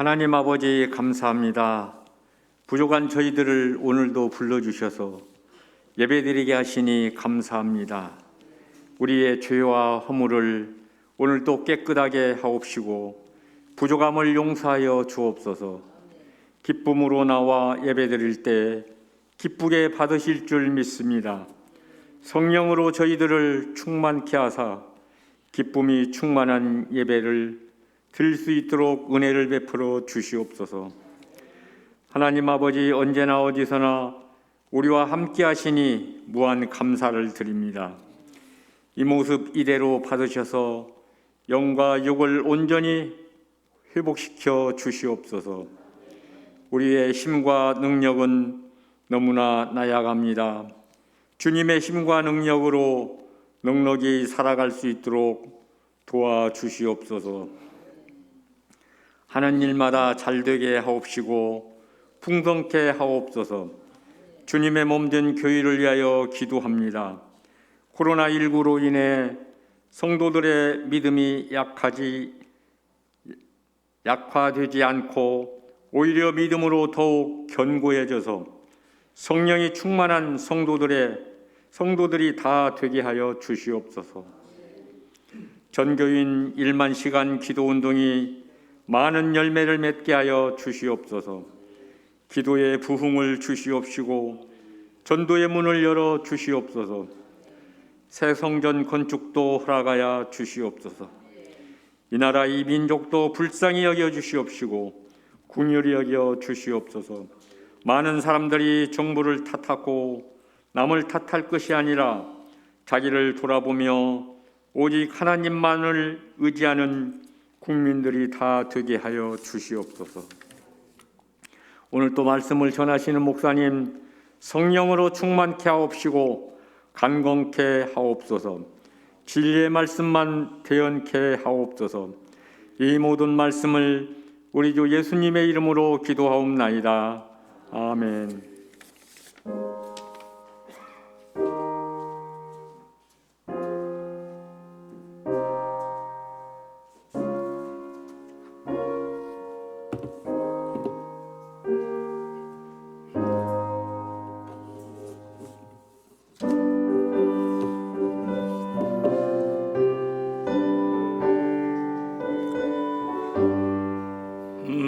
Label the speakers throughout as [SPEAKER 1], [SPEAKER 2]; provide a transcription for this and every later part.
[SPEAKER 1] 하나님 아버지 감사합니다. 부족한 저희들을 오늘도 불러주셔서 예배드리게 하시니 감사합니다. 우리의 죄와 허물을 오늘도 깨끗하게 하옵시고 부족함을 용서하여 주옵소서. 기쁨으로 나와 예배드릴 때 기쁘게 받으실 줄 믿습니다. 성령으로 저희들을 충만케 하사 기쁨이 충만한 예배를 드릴 수 있도록 은혜를 베풀어 주시옵소서. 하나님 아버지, 언제나 어디서나 우리와 함께 하시니 무한 감사를 드립니다. 이 모습 이대로 받으셔서 영과 육을 온전히 회복시켜 주시옵소서. 우리의 힘과 능력은 너무나 나약합니다. 주님의 힘과 능력으로 넉넉히 살아갈 수 있도록 도와주시옵소서. 하는 일마다 잘되게 하옵시고 풍성케 하옵소서. 주님의 몸된 교회를 위하여 기도합니다. 코로나19로 인해 성도들의 믿음이 약화되지 않고 오히려 믿음으로 더욱 견고해져서 성령이 충만한 성도들이 다 되게 하여 주시옵소서. 전교인 1만 시간 기도운동이 많은 열매를 맺게 하여 주시옵소서. 기도의 부흥을 주시옵시고 전도의 문을 열어 주시옵소서. 새 성전 건축도 허락하여 주시옵소서. 이 나라 이 민족도 불쌍히 여겨 주시옵시고 긍휼히 여겨 주시옵소서. 많은 사람들이 정부를 탓하고 남을 탓할 것이 아니라 자기를 돌아보며 오직 하나님만을 의지하는 국민들이 다 되게 하여 주시옵소서. 오늘 또 말씀을 전하시는 목사님 성령으로 충만케 하옵시고 간건케 하옵소서. 진리의 말씀만 대언케 하옵소서. 이 모든 말씀을 우리 주 예수님의 이름으로 기도하옵나이다. 아멘.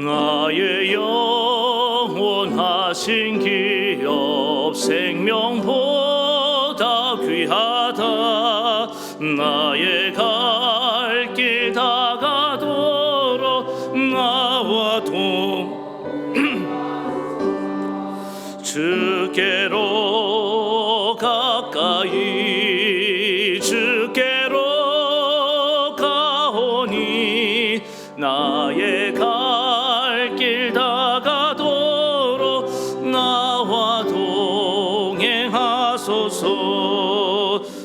[SPEAKER 2] 나의 영원하신 기업 생명보다 귀하다. 나의 갈 길 다가도록 나와 주께로 가까이 주께로 가오니 나의 갈 길 다가도록 나와 동행하소서.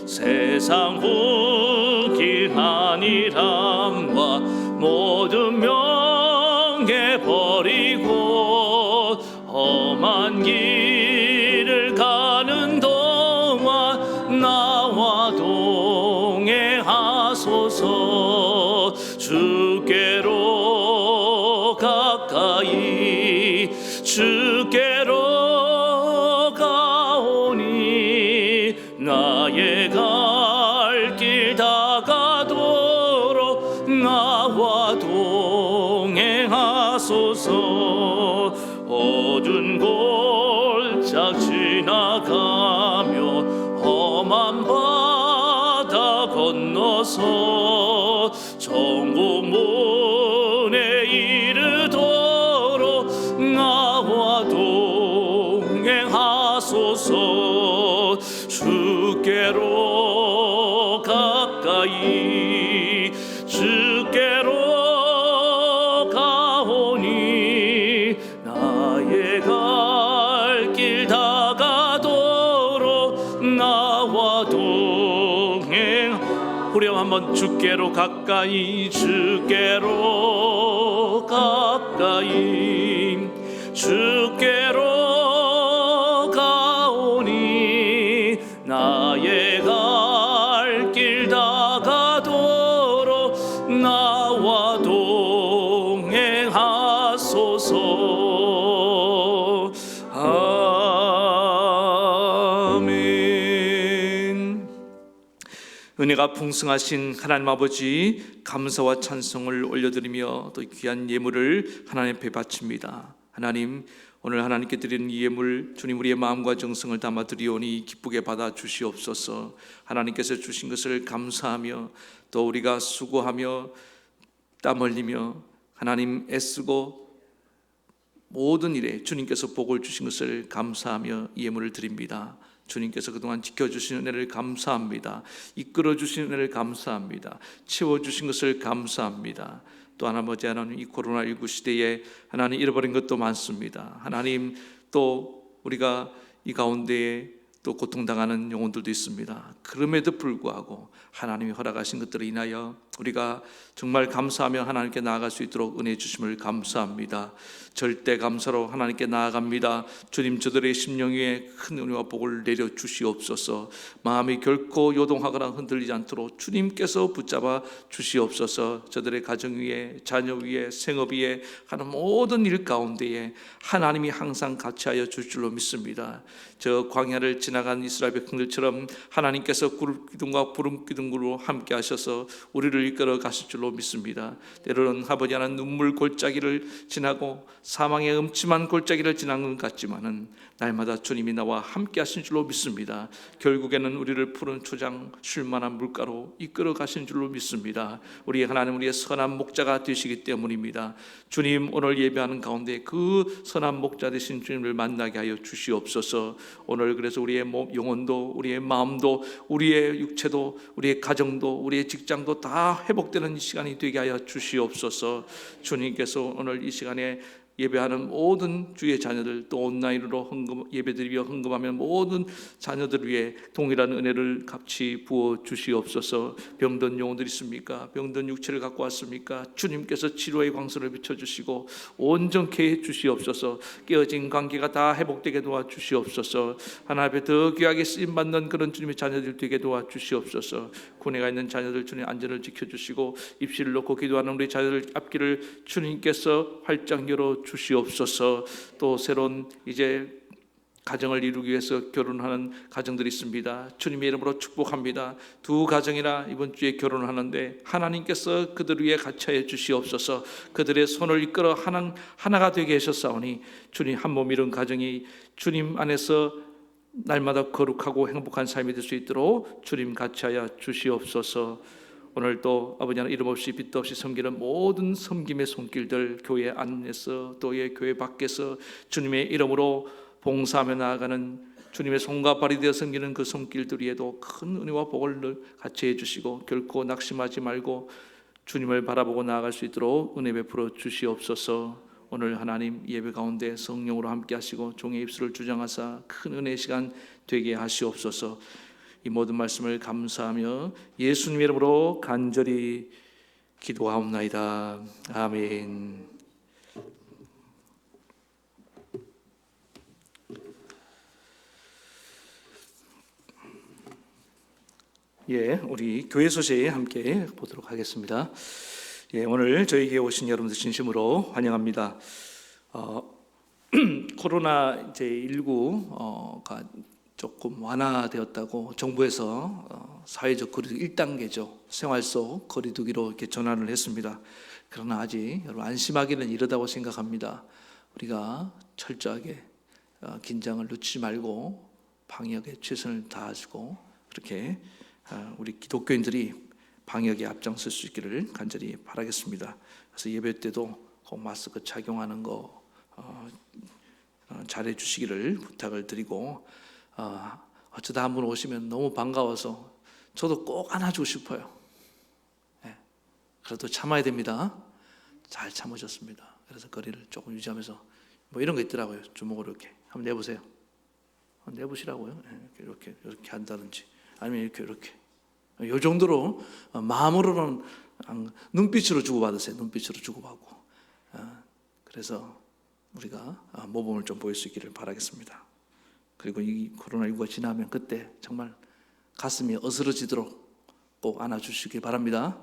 [SPEAKER 2] 세상 후기한 일함과 모든 명예 버리고 험한 길을 가는 동안 나와 동행하소서. 주께로 가까이 주께로 가오니 나의 갈 길 다가도록 나와 동행하소서. 어두운 골짝 지나가며 험한 바다 건너서 천국 문에 이르도록 나와 동행하소서. 주께로 가까이 주께로 가오니 나의 갈 길 다가도록 나와 동행. 후렴 한번. 주께로 가까이 주께로 가까이 주께로 가오니 나의 갈 길 다가도록 나와 동행하소서. 주옵소서. 아멘. 은혜가 풍성하신 하나님 아버지, 감사와 찬송을 올려드리며 또 귀한 예물을 하나님 앞에 바칩니다. 하나님, 오늘 하나님께 드리는 이 예물, 주님 우리의 마음과 정성을 담아 드리오니 기쁘게 받아 주시옵소서. 하나님께서 주신 것을 감사하며 또 우리가 수고하며 땀 흘리며 하나님 애쓰고 모든 일에 주님께서 복을 주신 것을 감사하며 이 예물을 드립니다. 주님께서 그동안 지켜주신 은혜를 감사합니다. 이끌어주신 은혜를 감사합니다. 채워주신 것을 감사합니다. 또 아버지 하나님, 이 코로나19 시대에 하나님 잃어버린 것도 많습니다. 하나님, 또 우리가 이 가운데에 또 고통당하는 영혼들도 있습니다. 그럼에도 불구하고 하나님이 허락하신 것들을 인하여 우리가 정말 감사하며 하나님께 나아갈 수 있도록 은혜 주심을 감사합니다. 절대 감사로 하나님께 나아갑니다. 주님, 저들의 심령 위에 큰 은혜와 복을 내려 주시옵소서. 마음이 결코 요동하거나 흔들리지 않도록 주님께서 붙잡아 주시옵소서. 저들의 가정 위에, 자녀 위에, 생업 위에 하는 모든 일 가운데에 하나님이 항상 같이하여 줄 줄로 믿습니다. 저 광야를 지나간 이스라엘 백성들처럼 하나님께서 구름 기둥과 구름 기둥으로 함께 하셔서 우리를 이끌어 가실 줄로 믿습니다. 때로는 아버지 하나님, 눈물 골짜기를 지나고 사망의 음침한 골짜기를 지나는 것 같지만은 날마다 주님이 나와 함께 하신 줄로 믿습니다. 결국에는 우리를 푸른 초장 쉴만한 물가로 이끌어 가신 줄로 믿습니다. 우리 하나님, 우리의 선한 목자가 되시기 때문입니다. 주님, 오늘 예배하는 가운데 그 선한 목자 되신 주님을 만나게 하여 주시옵소서. 오늘 그래서 우리의 몸, 영혼도, 우리의 마음도, 우리의 육체도, 우리의 가정도, 우리의 직장도 다 회복되는 이 시간이 되게 하여 주시옵소서. 주님께서 오늘 이 시간에 예배하는 모든 주의 자녀들, 또 온라인으로 예배드리며 헌금하면 모든 자녀들 위해 동일한 은혜를 같이 부어 주시옵소서. 병든 영혼들 있습니까? 병든 육체를 갖고 왔습니까? 주님께서 치료의 광선을 비춰주시고 온전케 해 주시옵소서. 깨어진 관계가 다 회복되게 도와주시옵소서. 하나님 앞에 더 귀하게 쓰임받는 그런 주님의 자녀들 되게 도와주시옵소서. 군에가 있는 자녀들 주님 안전을 지켜주시고, 입시를 놓고 기도하는 우리 자녀들 앞길을 주님께서 활짝 열어 주시옵소서. 또 새로운 이제 가정을 이루기 위해서 결혼하는 가정들이 있습니다. 주님의 이름으로 축복합니다. 두 가정이나 이번 주에 결혼을 하는데 하나님께서 그들 위에 같이하여 주시옵소서. 그들의 손을 이끌어 하나가 되게 하셨사오니 주님, 한 몸 이룬 가정이 주님 안에서 날마다 거룩하고 행복한 삶이 될 수 있도록 주님 같이하여 주시옵소서. 오늘 또 아버지 하나님, 이름 없이 빛도 없이 섬기는 모든 섬김의 손길들, 교회 안에서 또 교회 밖에서 주님의 이름으로 봉사하며 나아가는 주님의 손과 발이 되어 섬기는 그 손길들 위에도 큰 은혜와 복을 같이 해주시고, 결코 낙심하지 말고 주님을 바라보고 나아갈 수 있도록 은혜 베풀어 주시옵소서. 오늘 하나님 예배 가운데 성령으로 함께 하시고 종의 입술을 주장하사 큰 은혜의 시간 되게 하시옵소서. 이 모든 말씀을 감사하며 예수님의 이름으로 간절히 기도하옵나이다. 아멘. 우리 교회 소식 함께 보도록 하겠습니다. 오늘 저희에게 오신 여러분들 진심으로 환영합니다. 코로나 19가 조금 완화되었다고 정부에서 사회적 거리두기 1단계죠. 생활 속 거리두기로 이렇게 전환을 했습니다. 그러나 아직 여러분 안심하기는 이르다고 생각합니다. 우리가 철저하게 긴장을 놓치지 말고 방역에 최선을 다하시고 그렇게 우리 기독교인들이 방역에 앞장설 수 있기를 간절히 바라겠습니다. 그래서 예배 때도 꼭 마스크 착용하는 거 잘해 주시기를 부탁을 드리고, 어쩌다 한 분 오시면 너무 반가워서 저도 꼭 안아주고 싶어요. 그래도 참아야 됩니다. 잘 참으셨습니다. 그래서 거리를 조금 유지하면서 뭐 이런 거 있더라고요. 주먹으로 이렇게 한번 내보세요. 한번 내보시라고요. 이렇게 한다든지 아니면 이렇게 이 정도로 마음으로는 눈빛으로 주고받으세요. 눈빛으로 주고받고. 그래서 우리가 모범을 좀 보일 수 있기를 바라겠습니다. 그리고 이 코로나19가 지나면 그때 정말 가슴이 어스러지도록 꼭 안아주시기 바랍니다.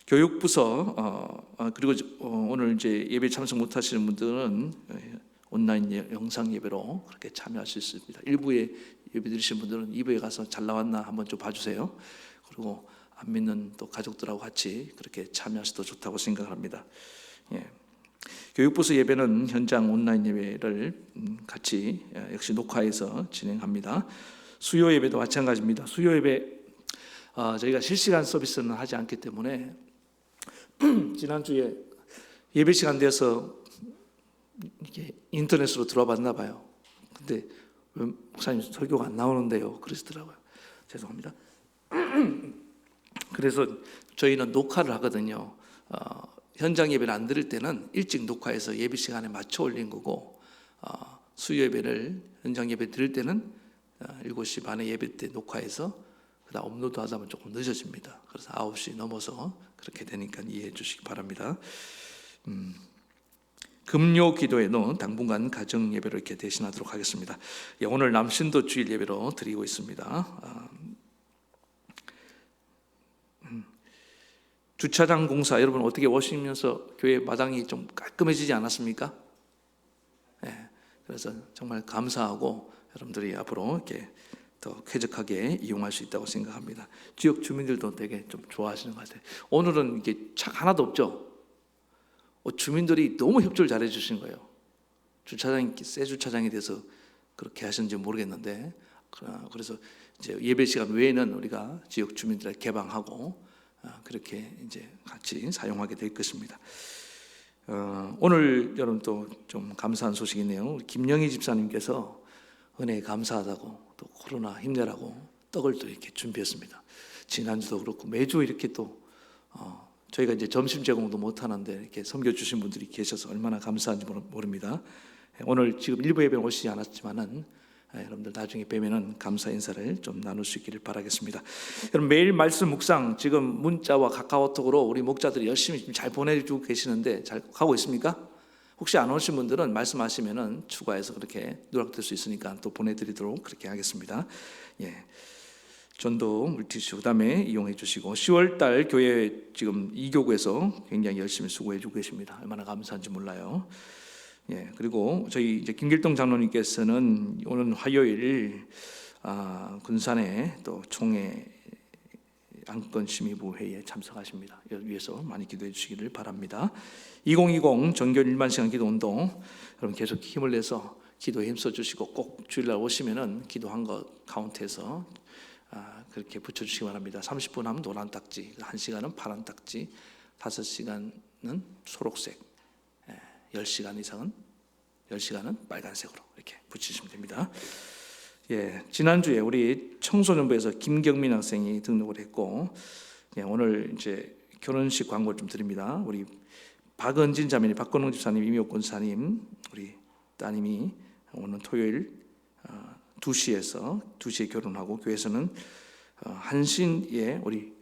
[SPEAKER 2] 교육부서 그리고 오늘 이제 예배 참석 못하시는 분들은 온라인 영상 예배로 그렇게 참여할 수 있습니다. 1부에 예배 드리신 분들은 2부에 가서 잘 나왔나 한번 좀 봐주세요. 그리고 안 믿는 또 가족들하고 같이 그렇게 참여하셔도 좋다고 생각합니다. 예. 교육부서 예배는 현장 온라인 예배를 같이 역시 녹화해서 진행합니다. 수요 예배도 마찬가지입니다. 수요 예배 저희가 실시간 서비스는 하지 않기 때문에 지난주에 예배 시간 돼서 이게 인터넷으로 들어와 봤나 봐요. 근데 왜 목사님 설교가 안 나오는데요? 그러시더라고요. 죄송합니다. 그래서 저희는 녹화를 하거든요. 현장 예배를 안 드릴 때는 일찍 녹화해서 예배 시간에 맞춰 올린 거고, 수요 예배를 현장 예배 드릴 때는 7시 반에 예배 때 녹화해서 그다음 업로드 하다 보면 조금 늦어집니다. 그래서 9시 넘어서 그렇게 되니까 이해해 주시기 바랍니다. 금요 기도에는 당분간 가정 예배로 이렇게 대신하도록 하겠습니다. 오늘 남신도 주일 예배로 드리고 있습니다. 주차장 공사 여러분 어떻게 오시면서 교회 마당이 좀 깔끔해지지 않았습니까? 네, 그래서 정말 감사하고 여러분들이 앞으로 이렇게 더 쾌적하게 이용할 수 있다고 생각합니다. 지역 주민들도 되게 좀 좋아하시는 것 같아요. 오늘은 이게 차 하나도 없죠. 주민들이 너무 협조를 잘해 주신 거예요. 주차장이 새 주차장이 돼서 그렇게 하셨는지 모르겠는데, 그래서 이제 예배 시간 외에는 우리가 지역 주민들을 개방하고 그렇게 이제 같이 사용하게 될 것입니다. 오늘 여러분 또 좀 감사한 소식이네요. 김영희 집사님께서 은혜에 감사하다고 또 코로나 힘내라고 떡을 또 이렇게 준비했습니다. 지난주도 그렇고 매주 이렇게 또 저희가 이제 점심 제공도 못 하는데 이렇게 섬겨주신 분들이 계셔서 얼마나 감사한지 모릅니다. 오늘 지금 일부 예배 오시지 않았지만은 여러분들 나중에 뵈면은 감사 인사를 좀 나눌 수 있기를 바라겠습니다. 여러분 매일 말씀 묵상 지금 문자와 카카오톡으로 우리 목자들이 열심히 잘 보내주고 계시는데 잘 가고 있습니까? 혹시 안 오신 분들은 말씀하시면은 추가해서 그렇게 누락될 수 있으니까 또 보내드리도록 그렇게 하겠습니다. 예. 전도 물티슈 그다음에 이용해 주시고 10월달 교회 지금 이교구에서 굉장히 열심히 수고해 주고 계십니다. 얼마나 감사한지 몰라요. 예, 그리고 저희 이제 김길동 장로님께서는 오늘 화요일 군산에 또 총회 안건심의부 회의에 참석하십니다. 위해서 많이 기도해 주시기를 바랍니다. 2020 정결 1만 시간 기도운동 여러분 계속 힘을 내서 기도에 힘써 주시고 꼭 주일날 오시면은 기도한 것 카운트해서 그렇게 붙여주시기 바랍니다. 30분 하면 노란 딱지, 1시간은 파란 딱지, 5시간은 초록색, 10시간 이상은 10시간은 빨간색으로 이렇게 붙이시면 됩니다. 예, 지난주에 우리 청소년부에서 김경민 학생이 등록을 했고, 오늘 이제 결혼식 광고를 좀 드립니다. 우리 박은진 자매님, 박건웅 집사님, 이미옥 권사님, 우리 따님이 오늘 토요일 2시에 결혼하고 교회에서는 한신에 우리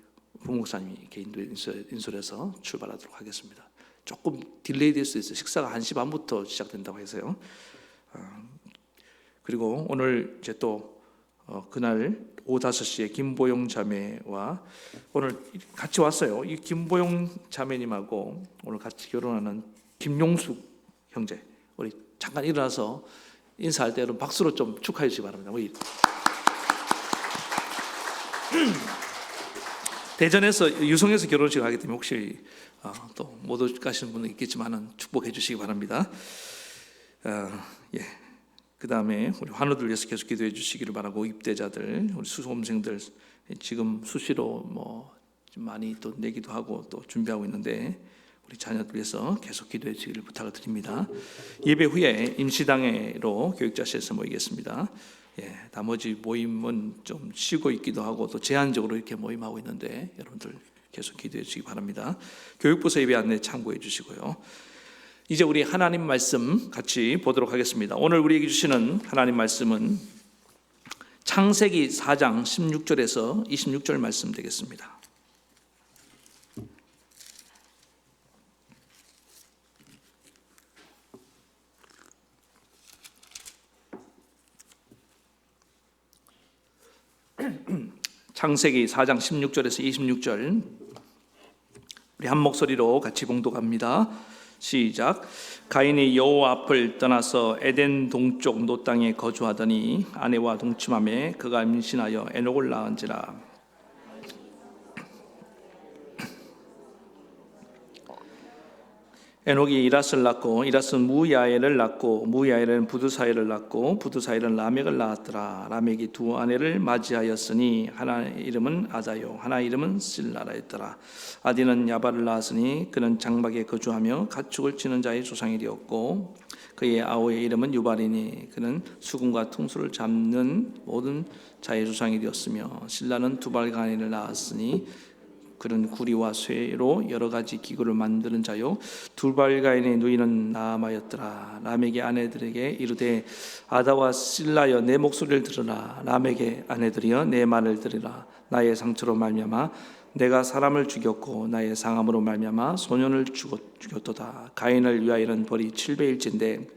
[SPEAKER 2] 부목사님이 이렇게 인솔해서 출발하도록 하겠습니다. 조금 딜레이 될 수 있어요. 식사가 1시 반부터 시작된다고 해서요. 그리고 오늘 이제 또 그날 오후 5시에 김보영 자매와 오늘 같이 왔어요. 이 김보영 자매님하고 오늘 같이 결혼하는 김용숙 형제, 우리 잠깐 일어나서 인사할 때 여러분 박수로 좀 축하해 주시기 바랍니다. 우리 대전에서 유성에서 결혼식 하기 때문에 혹시 또 못 가시는 분도 있겠지만은 축복해 주시기 바랍니다. 예. 그 다음에 우리 환우들 위해서 계속 기도해 주시기를 바라고 입대자들, 우리 수험생들 지금 수시로 뭐 많이 또 내기도 하고 또 준비하고 있는데 우리 자녀들 위해서 계속 기도해 주시기를 부탁을 드립니다. 예배 후에 임시당회로 교육자실에서 모이겠습니다. 예, 나머지 모임은 좀 쉬고 있기도 하고 또 제한적으로 이렇게 모임하고 있는데 여러분들 계속 기도해 주시기 바랍니다. 교육부서 예배 안내 참고해 주시고요. 이제 우리 하나님 말씀 같이 보도록 하겠습니다. 오늘 우리에게 주시는 하나님 말씀은 창세기 4장 16절에서 26절 말씀 되겠습니다. 창세기 4장 16절에서 26절 우리 한 목소리로 같이 봉독합니다. 시작. 가인이 여호와 앞을 떠나서 에덴 동쪽 노 땅에 거주하더니 아내와 동침하며 그가 임신하여 에녹을 낳은지라. 에녹이 이랏을 낳고 이랏은 무야엘을 낳고 무야엘은 부두사엘을 낳고 부두사엘은 라멕을 낳았더라. 라멕이 두 아내를 맞이하였으니 하나의 이름은 아다요 하나의 이름은 실라라였더라. 아디는 야발을 낳았으니 그는 장막에 거주하며 가축을 치는 자의 조상이 되었고 그의 아우의 이름은 유발이니 그는 수금과 퉁소를 잡는 모든 자의 조상이 되었으며 실라는 두발가인을 낳았으니 그는 구리와 쇠로 여러 가지 기구를 만드는 자요 두발가인의 누이는 나아마였더라. 라멕의 아내들에게 이르되 아다와 실라여 내 목소리를 들으라. 라멕의 아내들이여 내 말을 들으라. 나의 상처로 말미암아 내가 사람을 죽였고 나의 상함으로 말미암아 소년을 죽였도다. 가인을 위하여는 벌이 7배일진데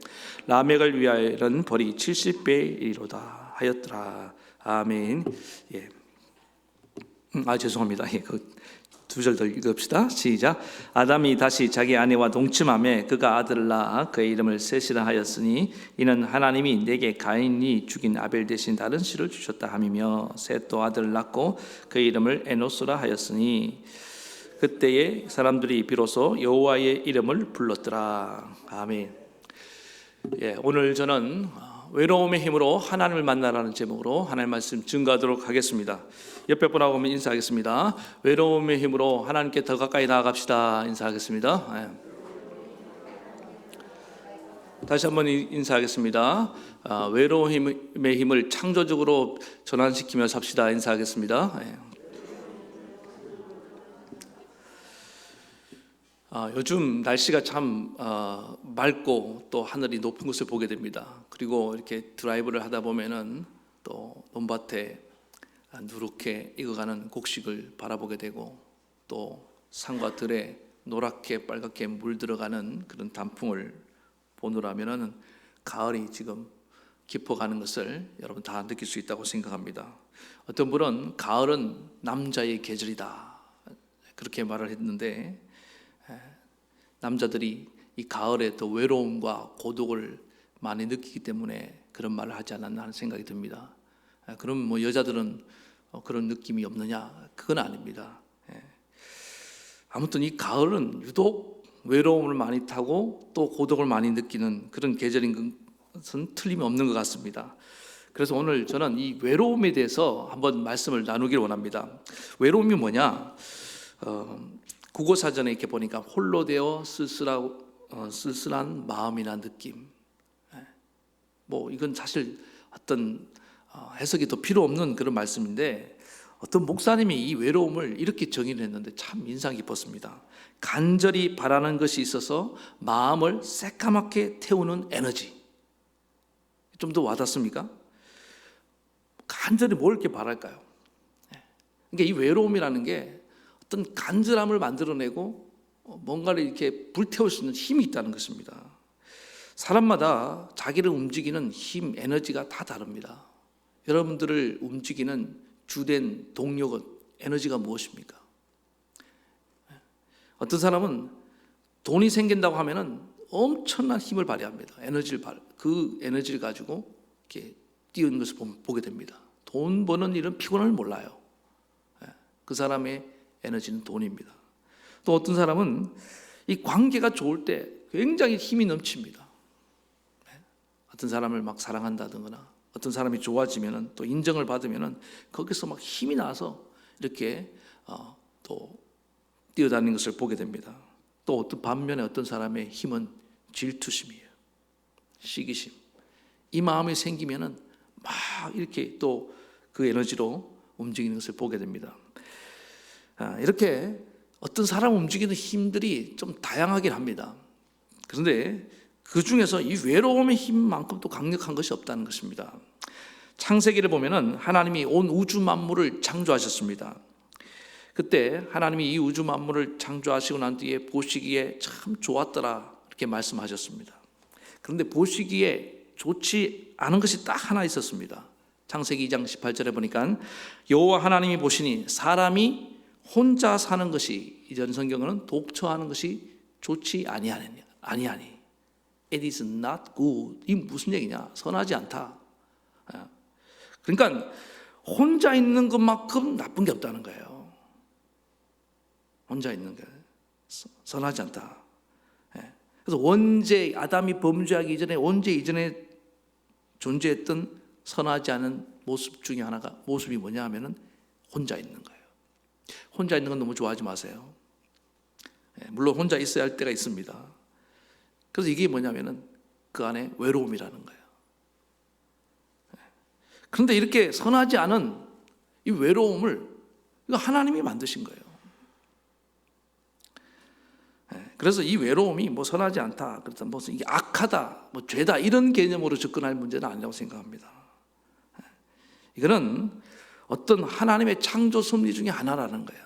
[SPEAKER 2] 라멕을 위하여는 벌이 70배이로다 하였더라. 아멘. 예. 죄송합니다. 예, 두 절 더 읽읍시다. 시작. 아담이 다시 자기 아내와 동침하며 그가 아들을 낳아 그의 이름을 셋이라 하였으니 이는 하나님이 내게 가인이 죽인 아벨 대신 다른 씨를 주셨다 함이며 셋도 아들을 낳고 그의 이름을 에노스라 하였으니 그때에 사람들이 비로소 여호와의 이름을 불렀더라. 아멘. 예, 오늘 저는 외로움의 힘으로 하나님을 만나라는 제목으로 하나님 말씀 증거하도록 하겠습니다. 옆에 분하고 인사하겠습니다. 외로움의 힘으로 하나님께 더 가까이 나아갑시다. 인사하겠습니다. 다시 한번 인사하겠습니다. 외로움의 힘을 창조적으로 전환시키며 삽시다. 인사하겠습니다. 요즘 날씨가 참 맑고 또 하늘이 높은 곳을 보게 됩니다. 그리고 이렇게 드라이브를 하다 보면은 또 논밭에 누렇게 익어가는 곡식을 바라보게 되고 또 산과 들에 노랗게 빨갛게 물들어가는 그런 단풍을 보느라면은 가을이 지금 깊어가는 것을 여러분 다 느낄 수 있다고 생각합니다. 어떤 분은 가을은 남자의 계절이다 그렇게 말을 했는데 남자들이 이 가을에 더 외로움과 고독을 많이 느끼기 때문에 그런 말을 하지 않았나 하는 생각이 듭니다. 그럼 뭐 여자들은 그런 느낌이 없느냐? 그건 아닙니다. 아무튼 이 가을은 유독 외로움을 많이 타고 또 고독을 많이 느끼는 그런 계절인 것은 틀림이 없는 것 같습니다. 그래서 오늘 저는 이 외로움에 대해서 한번 말씀을 나누기를 원합니다. 외로움이 뭐냐? 국어사전에 이렇게 보니까 홀로 되어 쓸쓸한 마음이나 느낌. 뭐 이건 사실 어떤 해석이 더 필요 없는 그런 말씀인데 어떤 목사님이 이 외로움을 이렇게 정의를 했는데 참 인상 깊었습니다. 간절히 바라는 것이 있어서 마음을 새까맣게 태우는 에너지. 좀 더 와닿습니까? 간절히 뭘 이렇게 바랄까요? 그러니까 이 외로움이라는 게 어떤 간절함을 만들어내고 뭔가를 이렇게 불태울 수 있는 힘이 있다는 것입니다. 사람마다 자기를 움직이는 힘, 에너지가 다 다릅니다. 여러분들을 움직이는 주된 동력은 에너지가 무엇입니까? 어떤 사람은 돈이 생긴다고 하면은 엄청난 힘을 발휘합니다. 그 에너지를 가지고 이렇게 뛰는 것을 보게 됩니다. 돈 버는 일은 피곤함을 몰라요. 그 사람의 에너지는 돈입니다. 또 어떤 사람은 이 관계가 좋을 때 굉장히 힘이 넘칩니다. 어떤 사람을 막 사랑한다든가 어떤 사람이 좋아지면은 또 인정을 받으면은 거기서 막 힘이 나서 이렇게 또 뛰어다니는 것을 보게 됩니다. 또 어떤 반면에 어떤 사람의 힘은 질투심이에요. 시기심. 이 마음이 생기면은 막 이렇게 또 그 에너지로 움직이는 것을 보게 됩니다. 이렇게 어떤 사람 움직이는 힘들이 좀 다양하긴 합니다. 그런데 그 중에서 이 외로움의 힘만큼 또 강력한 것이 없다는 것입니다. 창세기를 보면은 하나님이 온 우주 만물을 창조하셨습니다. 그때 하나님이 이 우주 만물을 창조하시고 난 뒤에 보시기에 참 좋았더라 이렇게 말씀하셨습니다. 그런데 보시기에 좋지 않은 것이 딱 하나 있었습니다. 창세기 2장 18절에 보니까 여호와 하나님이 보시니 사람이 혼자 사는 것이 이전 성경은 독처하는 것이 좋지 아니하니. It is not good. 이 무슨 얘기냐? 선하지 않다. 그러니까 혼자 있는 것만큼 나쁜 게 없다는 거예요. 혼자 있는 게 선하지 않다. 그래서 원죄, 아담이 범죄하기 이전에 원죄 이전에 존재했던 선하지 않은 모습 중에 하나가, 모습이 뭐냐 하면은 혼자 있는 거예요. 혼자 있는 건 너무 좋아하지 마세요. 물론 혼자 있어야 할 때가 있습니다. 그래서 이게 뭐냐면은 그 안에 외로움이라는 거예요. 그런데 이렇게 선하지 않은 이 외로움을 이거 하나님이 만드신 거예요. 그래서 이 외로움이 뭐 선하지 않다, 그렇다, 무슨 이게 악하다, 뭐 죄다 이런 개념으로 접근할 문제는 아니라고 생각합니다. 이거는 어떤 하나님의 창조 섭리 중에 하나라는 거예요.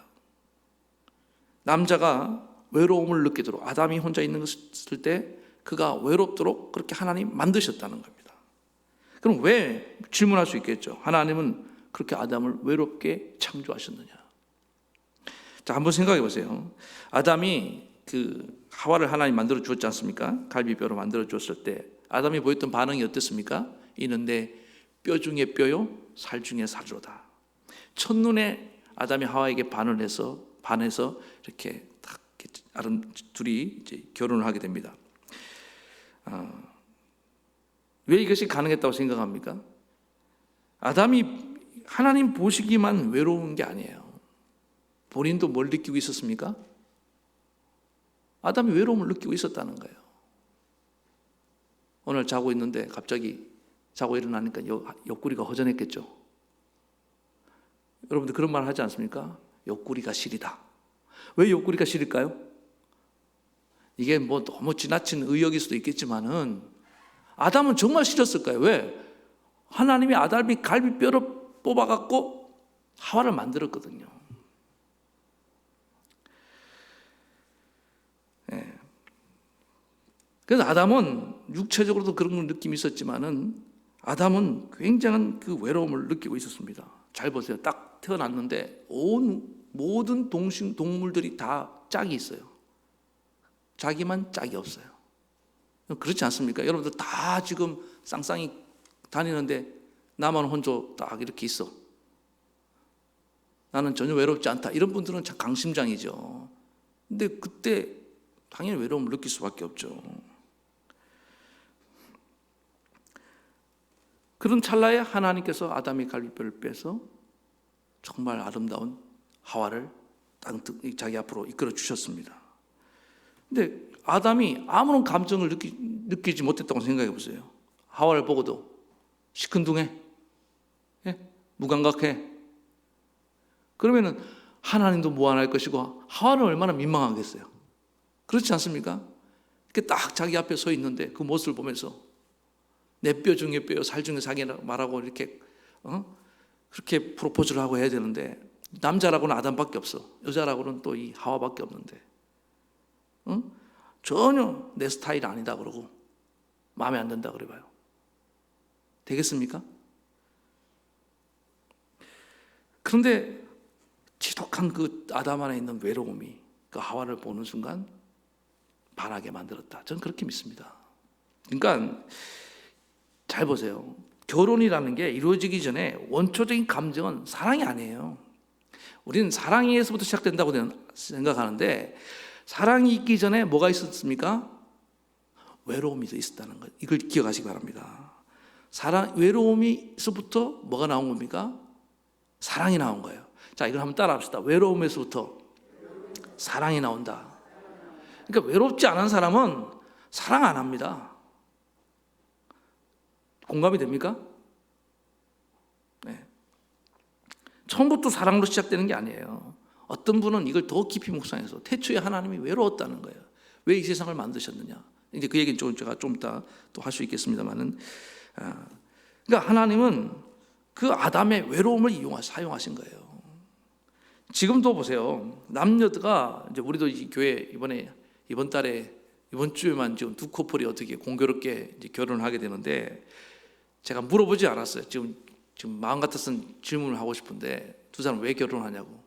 [SPEAKER 2] 남자가 외로움을 느끼도록, 아담이 혼자 있는 것을 때 그가 외롭도록 그렇게 하나님 만드셨다는 겁니다. 그럼 왜, 질문할 수 있겠죠. 하나님은 그렇게 아담을 외롭게 창조하셨느냐? 자, 한번 생각해 보세요. 아담이 그 하와를 하나님 만들어 주었지 않습니까? 갈비뼈로 만들어 주었을 때 아담이 보였던 반응이 어땠습니까? 이는 내 뼈 중에 뼈요, 살 중에 살로다. 첫눈에 아담이 하와에게 반해서 이렇게 딱 둘이 이제 결혼을 하게 됩니다. 왜 이것이 가능했다고 생각합니까? 아담이 하나님 보시기만 외로운 게 아니에요. 본인도 뭘 느끼고 있었습니까? 아담이 외로움을 느끼고 있었다는 거예요. 오늘 자고 있는데 갑자기 자고 일어나니까 옆구리가 허전했겠죠. 여러분들 그런 말 하지 않습니까? 옆구리가 시리다. 왜 옆구리가 시릴까요? 이게 뭐 너무 지나친 의역일 수도 있겠지만은 아담은 정말 싫었을까요? 왜? 하나님이 아담이 갈비뼈를 뽑아갖고 하와를 만들었거든요. 그래서 아담은 육체적으로도 그런 느낌이 있었지만은 아담은 굉장한 그 외로움을 느끼고 있었습니다. 잘 보세요. 딱 태어났는데 모든 동물들이 다 짝이 있어요. 자기만 짝이 없어요. 그렇지 않습니까? 여러분들 다 지금 쌍쌍이 다니는데 나만 혼자 딱 이렇게 있어. 나는 전혀 외롭지 않다. 이런 분들은 참 강심장이죠. 근데 그때 당연히 외로움을 느낄 수밖에 없죠. 그런 찰나에 하나님께서 아담의 갈비뼈를 빼서 정말 아름다운 하와를 자기 앞으로 이끌어 주셨습니다. 근데 아담이 아무런 감정을 느끼지 못했다고 생각해 보세요. 하와를 보고도 시큰둥해, 무감각해. 그러면은 하나님도 무한할 것이고 하와는 얼마나 민망하겠어요. 그렇지 않습니까? 이렇게 딱 자기 앞에 서 있는데 그 모습을 보면서 내 뼈 중에 뼈요, 살 중에 살이라 말하고 이렇게 그렇게 프로포즈를 하고 해야 되는데 남자라고는 아담밖에 없어. 여자라고는 또 이 하와밖에 없는데 전혀 내 스타일 아니다 그러고 마음에 안 든다 그래봐요. 되겠습니까? 그런데 지독한 그 아담 안에 있는 외로움이 그 하와를 보는 순간 반하게 만들었다. 저는 그렇게 믿습니다. 그러니까 잘 보세요. 결혼이라는 게 이루어지기 전에 원초적인 감정은 사랑이 아니에요. 우리는 사랑에서부터 시작된다고 생각하는데 사랑이 있기 전에 뭐가 있었습니까? 외로움이 있었다는 것. 이걸 기억하시기 바랍니다. 외로움에서부터 뭐가 나온 겁니까? 사랑이 나온 거예요. 자, 이걸 한번 따라 합시다. 외로움에서부터 사랑이 나온다. 그러니까 외롭지 않은 사람은 사랑 안 합니다. 공감이 됩니까? 네. 처음부터 사랑으로 시작되는 게 아니에요. 어떤 분은 이걸 더 깊이 묵상해서 태초에 하나님이 외로웠다는 거예요. 왜 이 세상을 만드셨느냐? 이제 그 얘기는 제가 좀 이따 또 할 수 있겠습니다만은, 그러니까 하나님은 그 아담의 외로움을 사용하신 거예요. 지금도 보세요. 남녀가 이제 우리도 이 교회 이번 달에 이번 주에만 지금 두 커플이 어떻게 공교롭게 이제 결혼을 하게 되는데 제가 물어보지 않았어요. 지금 마음 같아서는 질문을 하고 싶은데 두 사람 왜 결혼하냐고.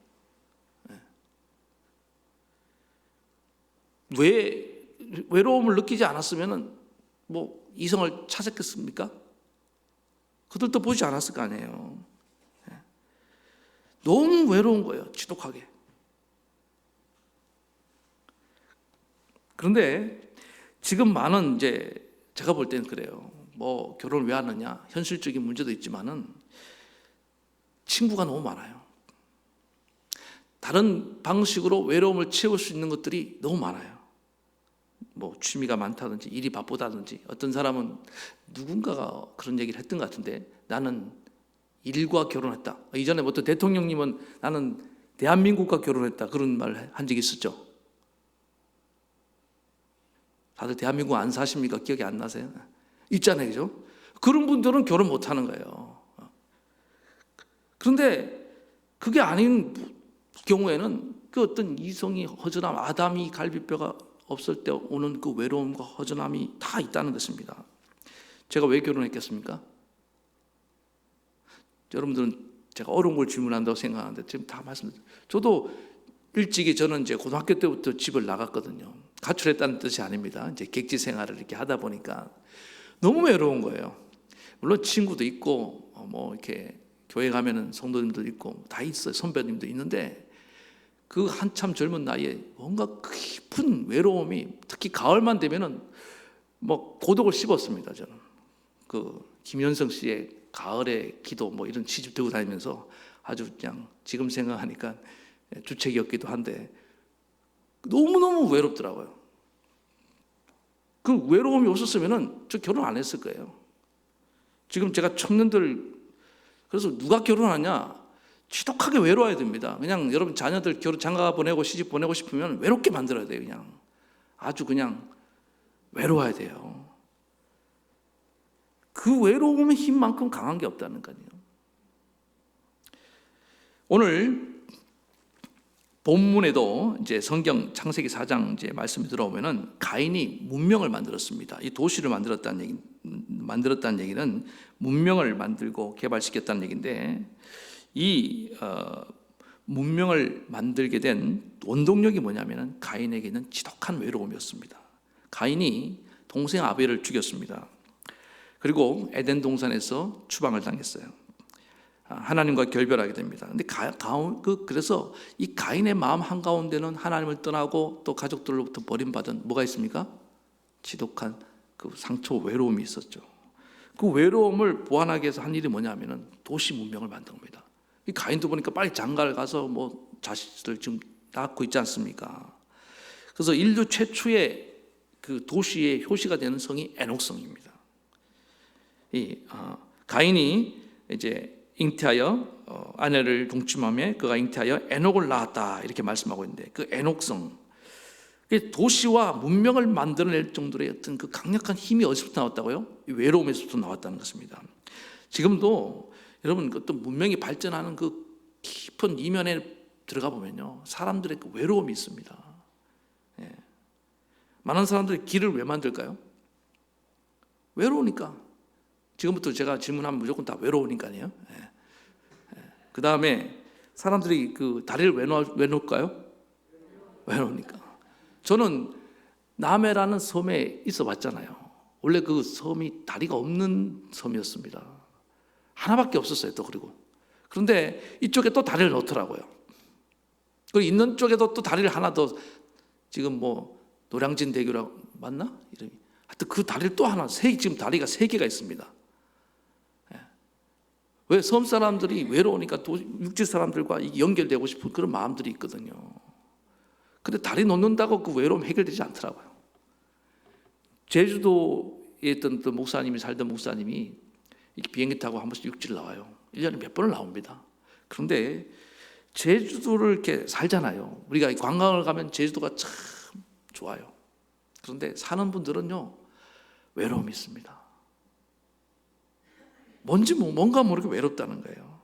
[SPEAKER 2] 왜 외로움을 느끼지 않았으면 뭐 이성을 찾았겠습니까? 그들도 보지 않았을 거 아니에요. 너무 외로운 거예요, 지독하게. 그런데 지금 많은 이제 제가 볼 때는 그래요. 뭐 결혼을 왜 하느냐, 현실적인 문제도 있지만은 친구가 너무 많아요. 다른 방식으로 외로움을 채울 수 있는 것들이 너무 많아요. 뭐 취미가 많다든지 일이 바쁘다든지, 어떤 사람은 누군가가 그런 얘기를 했던 것 같은데, 나는 일과 결혼했다. 이전에 어떤 대통령님은 나는 대한민국과 결혼했다, 그런 말을 한 적이 있었죠. 다들 대한민국 안 사십니까? 기억이 안 나세요? 있잖아요, 그죠? 그런 분들은 결혼 못 하는 거예요. 그런데 그게 아닌 경우에는 그 어떤 이성이 허전함, 아담이 갈비뼈가 없을 때 오는 그 외로움과 허전함이 다 있다는 것입니다. 제가 왜 결혼했겠습니까? 여러분들은 제가 어려운 걸 질문한다고 생각하는데 지금 다 말씀드려요. 저도 일찍이 저는 이제 고등학교 때부터 집을 나갔거든요. 가출했다는 뜻이 아닙니다. 이제 객지 생활을 이렇게 하다 보니까 너무 외로운 거예요. 물론 친구도 있고 뭐 이렇게 교회 가면은 성도님도 있고 다 있어요. 선배님도 있는데 그 한참 젊은 나이에 뭔가 깊은 외로움이, 특히 가을만 되면은 뭐 고독을 씹었습니다. 저는 그 김현성 씨의 가을의 기도 뭐 이런 시집 들고 다니면서 아주 그냥 지금 생각하니까 주책이었기도 한데 너무너무 외롭더라고요. 그 외로움이 없었으면은 저 결혼 안 했을 거예요. 지금 제가 청년들, 그래서 누가 결혼하냐? 지독하게 외로워야 됩니다. 그냥 여러분 자녀들 결혼 장가 보내고 시집 보내고 싶으면 외롭게 만들어야 돼요. 그냥 아주 그냥 외로워야 돼요. 그 외로움의 힘만큼 강한 게 없다는 거예요. 오늘 본문에도 이제 성경 창세기 4장 이제 말씀이 들어오면은 가인이 문명을 만들었습니다. 이 도시를 만들었다는 얘기는 문명을 만들고 개발시켰다는 얘기인데, 이 문명을 만들게 된 원동력이 뭐냐면은 가인에게는 지독한 외로움이었습니다. 가인이 동생 아벨을 죽였습니다. 그리고 에덴 동산에서 추방을 당했어요. 하나님과 결별하게 됩니다. 근데 그래서 이 가인의 마음 한가운데는 하나님을 떠나고 또 가족들로부터 버림받은 뭐가 있습니까? 지독한 그 상처, 외로움이 있었죠. 그 외로움을 보완하기 위해서 한 일이 뭐냐면은 도시 문명을 만든 겁니다. 이 가인도 보니까 빨리 장가를 가서 뭐 자식들 지금 낳고 있지 않습니까? 그래서 인류 최초의 그 도시의 효시가 되는 성이 에녹성입니다. 가인이 이제 잉태하여 아내를 동침하며 그가 잉태하여 에녹을 낳았다, 이렇게 말씀하고 있는데, 그 에녹성, 도시와 문명을 만들어낼 정도의 어떤 그 강력한 힘이 어디서부터 나왔다고요? 외로움에서부터 나왔다는 것입니다. 지금도 여러분 어떤 문명이 발전하는 그 깊은 이면에 들어가 보면요, 사람들의 그 외로움이 있습니다. 많은 사람들이 길을 왜 만들까요? 외로우니까. 지금부터 제가 질문하면 무조건 다 외로우니까요. 그 다음에 사람들이 그 다리를 왜 놓을까요? 외로우니까. 저는 남해라는 섬에 있어 봤잖아요. 원래 그 섬이 다리가 없는 섬이었습니다. 하나밖에 없었어요. 또 그리고 그런데 이쪽에 또 다리를 놓더라고요. 그리고 있는 쪽에도 또 다리를 하나 더, 지금 뭐 노량진 대교라고 맞나? 이름이. 하여튼 그 다리를 또 하나, 지금 다리가 3개가 있습니다. 왜? 섬 사람들이 외로우니까 육지 사람들과 연결되고 싶은 그런 마음들이 있거든요. 근데 다리 놓는다고 그 외로움 해결되지 않더라고요. 제주도에 있던 목사님이 살던 목사님이 비행기 타고 한 번씩 육지를 나와요. 1년에 몇 번을 나옵니다. 그런데 제주도를 이렇게 살잖아요. 우리가 관광을 가면 제주도가 참 좋아요. 그런데 사는 분들은요, 외로움이 있습니다. 뭔가 모르게 외롭다는 거예요.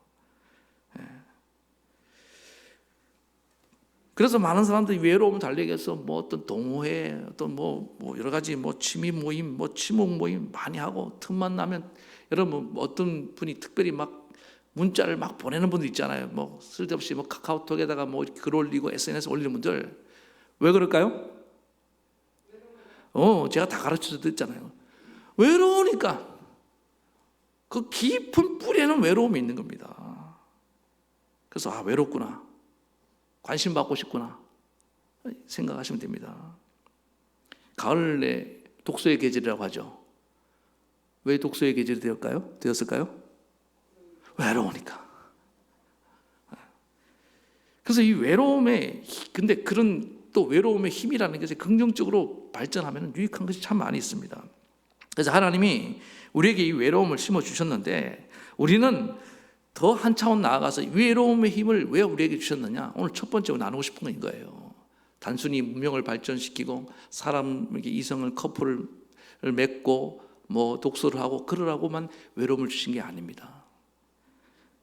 [SPEAKER 2] 그래서 많은 사람들이 외로움을 달래기 위해서 뭐 어떤 동호회, 어떤 뭐 여러 가지 뭐 취미 모임, 뭐 친목 모임 많이 하고, 틈만 나면 여러분 어떤 분이 특별히 막 문자를 막 보내는 분들 있잖아요. 뭐 쓸데없이 뭐 카카오톡에다가 뭐 글 올리고 SNS 올리는 분들, 왜 그럴까요? 제가 다 가르쳐 드렸잖아요. 외로우니까 그 깊은 뿌리에는 외로움이 있는 겁니다. 그래서 외롭구나, 관심 받고 싶구나 생각하시면 됩니다. 가을에 독서의 계절이라고 하죠. 왜 독서의 계절이 되었을까요? 외로우니까. 그래서 이 외로움에, 근데 그런 또 외로움의 힘이라는 것이 긍정적으로 발전하면 유익한 것이 참 많이 있습니다. 그래서 하나님이 우리에게 이 외로움을 심어 주셨는데, 우리는 더 한 차원 나아가서 외로움의 힘을 왜 우리에게 주셨느냐, 오늘 첫 번째로 나누고 싶은 건 이거예요. 단순히 문명을 발전시키고 사람에게 이성을 커플을 맺고 뭐 독서를 하고 그러라고만 외로움을 주신 게 아닙니다.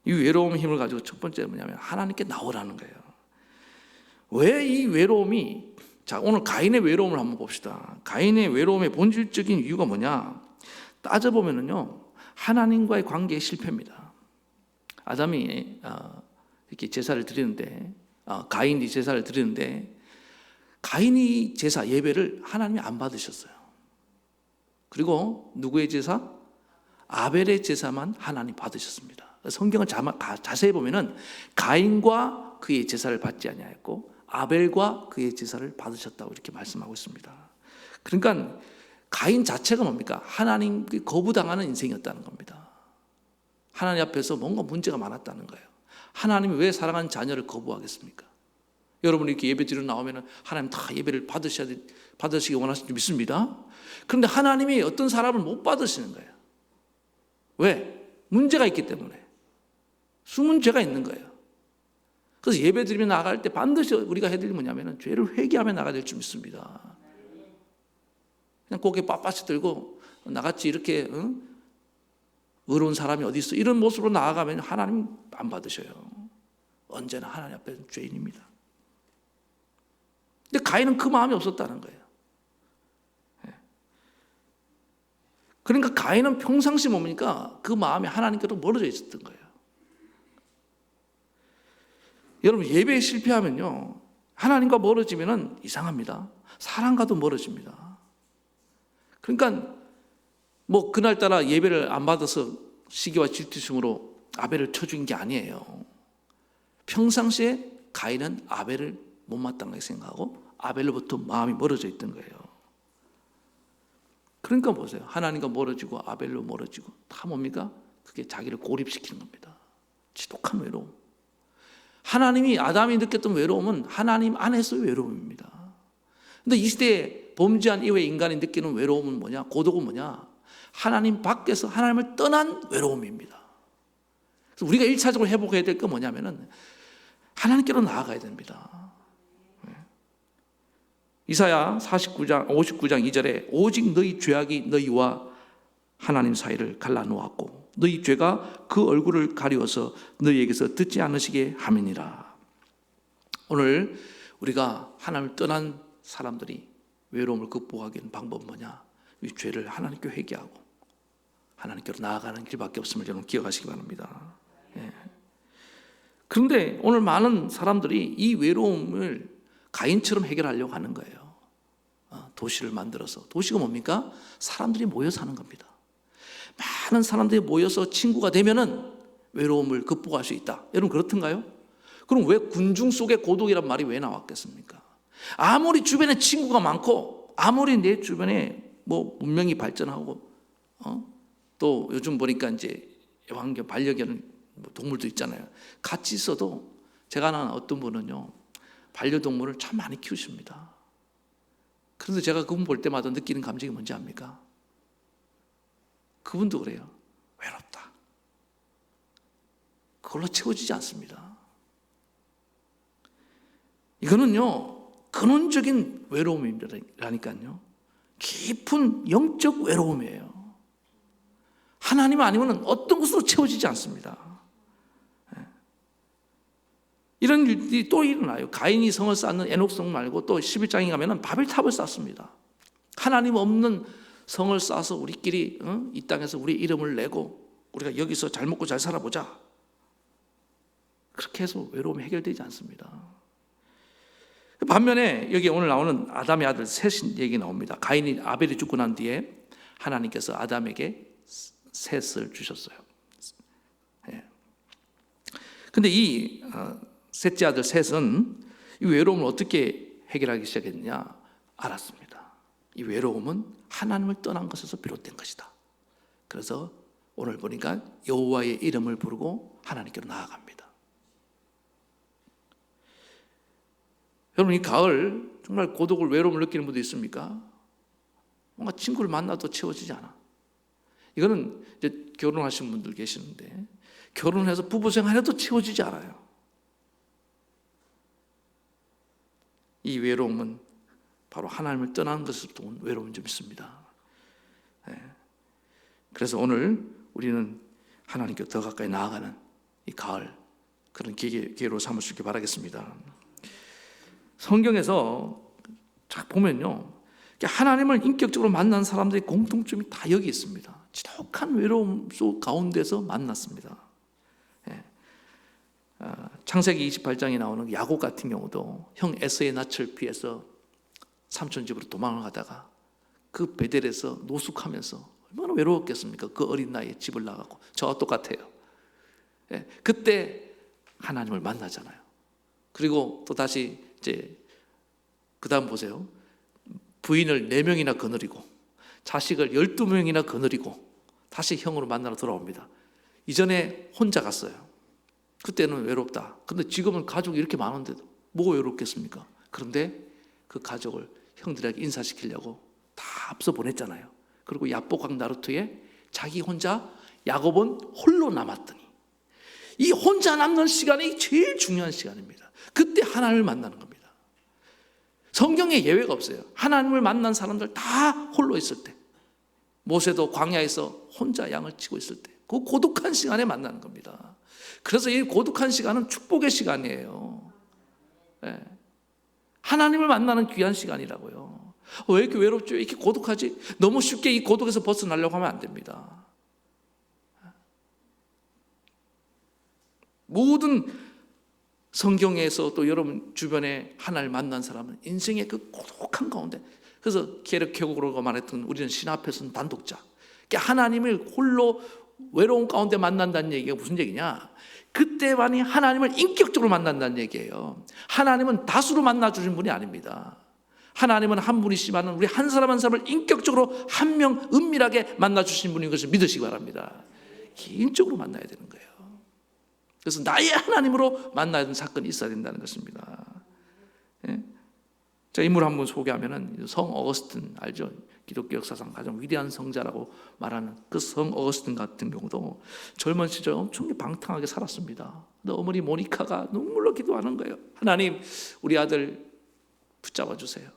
[SPEAKER 2] 이 외로움의 힘을 가지고 첫 번째 뭐냐면 하나님께 나오라는 거예요. 왜 이 외로움이, 자, 오늘 가인의 외로움을 한번 봅시다. 가인의 외로움의 본질적인 이유가 뭐냐? 따져보면은요, 하나님과의 관계의 실패입니다. 아담이 이렇게 제사를 드리는데, 가인이 제사를 드리는데, 가인이 제사 예배를 하나님이 안 받으셨어요. 그리고 누구의 제사? 아벨의 제사만 하나님 받으셨습니다. 성경을 자세히 보면은 가인과 그의 제사를 받지 아니하였고 아벨과 그의 제사를 받으셨다고 이렇게 말씀하고 있습니다. 그러니까 가인 자체가 뭡니까? 하나님께 거부당하는 인생이었다는 겁니다. 하나님 앞에서 뭔가 문제가 많았다는 거예요. 하나님이 왜 사랑하는 자녀를 거부하겠습니까? 여러분이 이렇게 예배 드리러 나오면 하나님 다 예배를 받으시기 원하시는 줄 믿습니다. 그런데 하나님이 어떤 사람을 못 받으시는 거예요. 왜? 문제가 있기 때문에. 숨은 죄가 있는 거예요. 그래서 예배 드리며 나갈 때 반드시 우리가 해야 될 게 뭐냐면 죄를 회개하며 나가야 될 줄 믿습니다. 그냥 고개 빳빳이 들고 나같이 이렇게 의로운 사람이 어디 있어, 이런 모습으로 나아가면 하나님 안 받으셔요. 언제나 하나님 앞에는 죄인입니다. 근데 가인은 그 마음이 없었다는 거예요. 그러니까 가인은 평상시 뭡니까? 그 마음이 하나님께로 멀어져 있었던 거예요. 여러분, 예배에 실패하면요, 하나님과 멀어지면은 이상합니다. 사람과도 멀어집니다. 그러니까 뭐 그날따라 예배를 안 받아서 시기와 질투심으로 아벨을 쳐 죽인 게 아니에요. 평상시에 가인은 아벨을 못마땅하게 생각하고 아벨로부터 마음이 멀어져 있던 거예요. 그러니까 보세요. 하나님과 멀어지고 아벨로 멀어지고 다 뭡니까? 그게 자기를 고립시키는 겁니다. 지독한 외로움. 하나님이, 아담이 느꼈던 외로움은 하나님 안에서의 외로움입니다. 그런데 이 시대에 범죄한 이후에 인간이 느끼는 외로움은 뭐냐? 고독은 뭐냐? 하나님 밖에서 하나님을 떠난 외로움입니다. 그래서 우리가 1차적으로 회복해야 될 건 뭐냐면은 하나님께로 나아가야 됩니다. 이사야 59장 2절에 오직 너희 죄악이 너희와 하나님 사이를 갈라놓았고 너희 죄가 그 얼굴을 가리워서 너희에게서 듣지 않으시게 함이니라. 오늘 우리가 하나님을 떠난 사람들이 외로움을 극복하기 위한 방법은 뭐냐? 이 죄를 하나님께 회개하고 하나님께로 나아가는 길밖에 없음을 여러분 기억하시기 바랍니다. 그런데 오늘 많은 사람들이 이 외로움을 가인처럼 해결하려고 하는 거예요. 도시를 만들어서. 도시가 뭡니까? 사람들이 모여 사는 겁니다. 많은 사람들이 모여서 친구가 되면은 외로움을 극복할 수 있다. 여러분 그렇던가요? 그럼 왜 군중 속의 고독이란 말이 왜 나왔겠습니까? 아무리 주변에 친구가 많고 아무리 내 주변에 뭐 문명이 발전하고 또 요즘 보니까 이제 애완견, 반려견 동물도 있잖아요. 같이 있어도 제가 아는 어떤 분은요, 반려동물을 참 많이 키우십니다. 그런데 제가 그분 볼 때마다 느끼는 감정이 뭔지 압니까? 그분도 그래요. 외롭다. 그걸로 채워지지 않습니다. 이거는요, 근원적인 외로움이라니까요. 깊은 영적 외로움이에요. 하나님 아니면 어떤 것으로 채워지지 않습니다. 이런 일이 또 일어나요. 가인이 성을 쌓는 에녹성 말고 또 11장에 가면 바벨탑을 쌓습니다. 하나님 없는 성을 쌓아서 우리끼리 이 땅에서 우리 이름을 내고 우리가 여기서 잘 먹고 잘 살아보자. 그렇게 해서 외로움이 해결되지 않습니다. 반면에 여기 오늘 나오는 아담의 아들 셋인 얘기 나옵니다. 가인이 아벨이 죽고 난 뒤에 하나님께서 아담에게 셋을 주셨어요. 근데 이 셋째 아들 셋은 이 외로움을 어떻게 해결하기 시작했느냐 알았습니다. 이 외로움은 하나님을 떠난 것에서 비롯된 것이다. 그래서 오늘 보니까 여호와의 이름을 부르고 하나님께로 나아갑니다. 여러분, 이 가을 정말 고독을, 외로움을 느끼는 분도 있습니까? 뭔가 친구를 만나도 채워지지 않아. 이거는 이제 결혼하신 분들 계시는데 결혼해서 부부 생활해도 채워지지 않아요. 이 외로움은 바로 하나님을 떠나는 것으로부터 온 외로움이 좀 있습니다. 그래서 오늘 우리는 하나님께 더 가까이 나아가는 이 가을, 그런 기회로 삼을 수 있게 바라겠습니다. 성경에서 쫙 보면요, 하나님을 인격적으로 만난 사람들의 공통점이 다 여기 있습니다. 지독한 외로움 속 가운데서 만났습니다. 창세기 28장에 나오는 야곱 같은 경우도 형 에서의 낯을 피해서 삼촌 집으로 도망을 가다가 그 베델에서 노숙하면서 얼마나 외로웠겠습니까? 그 어린 나이에 집을 나가고. 저와 똑같아요. 그때 하나님을 만나잖아요. 그리고 또 다시 이제 그 다음 보세요. 부인을 4명이나 거느리고 자식을 12명이나 거느리고 다시 형으로 만나러 돌아옵니다. 이전에 혼자 갔어요. 그때는 외롭다. 근데 지금은 가족이 이렇게 많은데도 뭐가 외롭겠습니까? 그런데 그 가족을 형들에게 인사시키려고 다 앞서 보냈잖아요. 그리고 야복강 나루토에 자기 혼자, 야곱은 홀로 남았더니, 이 혼자 남는 시간이 제일 중요한 시간입니다. 그때 하나님을 만나는 겁니다. 성경에 예외가 없어요. 하나님을 만난 사람들 다 홀로 있을 때, 모세도 광야에서 혼자 양을 치고 있을 때, 그 고독한 시간에 만나는 겁니다. 그래서 이 고독한 시간은 축복의 시간이에요. 하나님을 만나는 귀한 시간이라고요. 왜 이렇게 외롭죠? 왜 이렇게 고독하지? 너무 쉽게 이 고독에서 벗어나려고 하면 안 됩니다. 모든 성경에서 또 여러분 주변에 하나님을 만난 사람은 인생의 그 고독한 가운데, 그래서 계력회국으로 말했던 우리는 신 앞에서는 단독자, 하나님을 홀로 외로운 가운데 만난다는 얘기가 무슨 얘기냐? 그때만이 하나님을 인격적으로 만난다는 얘기예요. 하나님은 다수로 만나주신 분이 아닙니다. 하나님은 한 분이시지만 우리 한 사람 한 사람을 인격적으로 한 명 은밀하게 만나주신 분인 것을 믿으시기 바랍니다. 개인적으로 만나야 되는 거예요. 그래서 나의 하나님으로 만나야 되는 사건이 있어야 된다는 것입니다. 자, 인물 한번 소개하면은 성 어거스틴 알죠? 기독교 역사상 가장 위대한 성자라고 말하는 그 성 어거스틴 같은 경우도 젊은 시절 엄청 방탕하게 살았습니다. 근데 어머니 모니카가 눈물로 기도하는 거예요. 하나님, 우리 아들 붙잡아 주세요.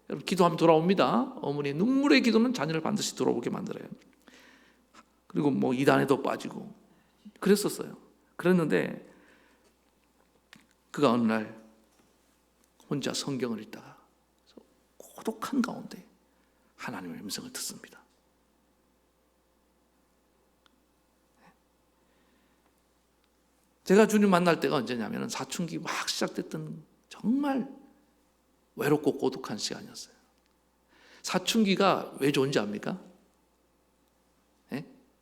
[SPEAKER 2] 여러분, 기도하면 돌아옵니다. 어머니의 눈물의 기도는 자녀를 반드시 돌아오게 만들어요. 그리고 뭐 이단에도 빠지고 그랬었어요. 그랬는데 그가 어느 날 혼자 성경을 읽다가 고독한 가운데 하나님의 음성을 듣습니다. 제가 주님 만날 때가 언제냐면 사춘기 막 시작됐던 정말 외롭고 고독한 시간이었어요. 사춘기가 왜 좋은지 압니까?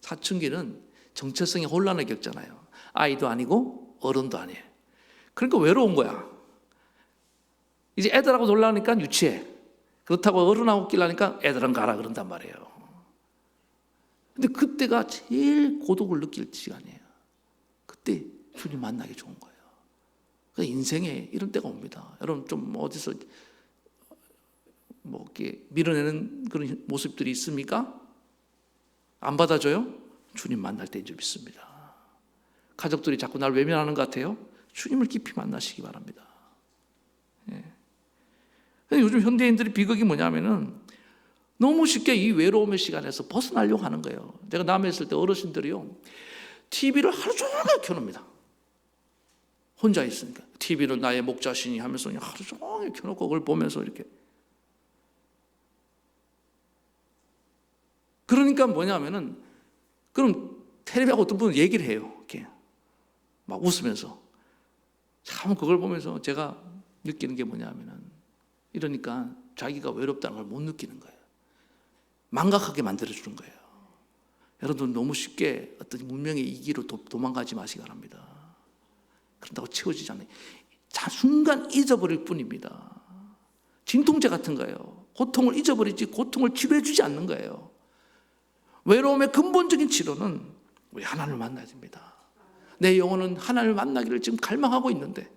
[SPEAKER 2] 사춘기는 정체성의 혼란을 겪잖아요. 아이도 아니고 어른도 아니에요. 그러니까 외로운 거야. 이제 애들하고 놀라니까 유치해. 그렇다고 어른하고 끼려니까 애들은 가라 그런단 말이에요. 근데 그때가 제일 고독을 느낄 시간이에요. 그때 주님 만나기 좋은 거예요. 그러니까 인생에 이런 때가 옵니다. 여러분 좀 어디서 뭐 이렇게 밀어내는 그런 모습들이 있습니까? 안 받아줘요? 주님 만날 때인 줄 믿습니다. 가족들이 자꾸 날 외면하는 것 같아요? 주님을 깊이 만나시기 바랍니다. 요즘 현대인들의 비극이 뭐냐면은 너무 쉽게 이 외로움의 시간에서 벗어나려고 하는 거예요. 제가 남해 있을 때 어르신들이요, TV를 하루 종일 켜놓습니다. 혼자 있으니까 TV를 나의 목자신이 하면서 그냥 하루 종일 켜놓고 그걸 보면서 이렇게. 그러니까 뭐냐면은 그럼 텔레비하고 어떤 분은 얘기를 해요. 이렇게 막 웃으면서. 참 그걸 보면서 제가 느끼는 게 뭐냐면은, 이러니까 자기가 외롭다는 걸 못 느끼는 거예요. 망각하게 만들어주는 거예요. 여러분, 너무 쉽게 어떤 문명의 이기로 도망가지 마시기 바랍니다. 그런다고 채워지지 않아요. 순간 잊어버릴 뿐입니다. 진통제 같은 거예요. 고통을 잊어버리지 고통을 치료해주지 않는 거예요. 외로움의 근본적인 치료는 우리 하나님을 만나야 됩니다. 내 영혼은 하나님을 만나기를 지금 갈망하고 있는데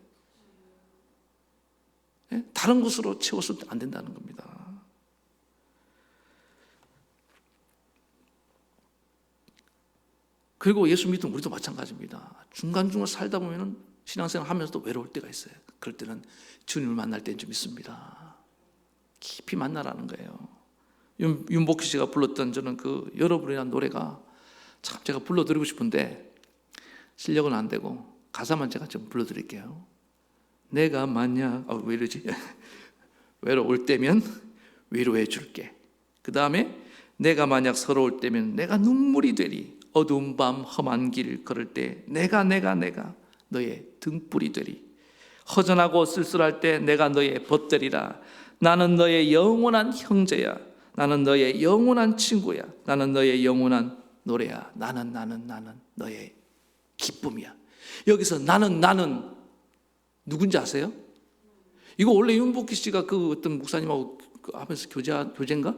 [SPEAKER 2] 다른 것으로 채워서는 안 된다는 겁니다. 그리고 예수 믿는 우리도 마찬가지입니다. 중간중간 살다 보면 신앙생활 하면서도 외로울 때가 있어요. 그럴 때는 주님을 만날 때는 좀 있습니다. 깊이 만나라는 거예요. 윤복희 씨가 불렀던 저는 그 여러분이라는 노래가 참 제가 불러드리고 싶은데 실력은 안 되고 가사만 제가 좀 불러드릴게요. 내가 만약 왜 이러지? 외로울 때면 위로해 줄게. 그 다음에 내가 만약 서러울 때면 내가 눈물이 되리. 어두운 밤 험한 길 걸을 때 내가 너의 등불이 되리. 허전하고 쓸쓸할 때 내가 너의 벗되리라. 나는 너의 영원한 형제야. 나는 너의 영원한 친구야. 나는 너의 영원한 노래야. 나는 너의 기쁨이야. 여기서 나는 누군지 아세요? 이거 원래 윤복희 씨가 그 어떤 목사님하고 하면서 교제인가?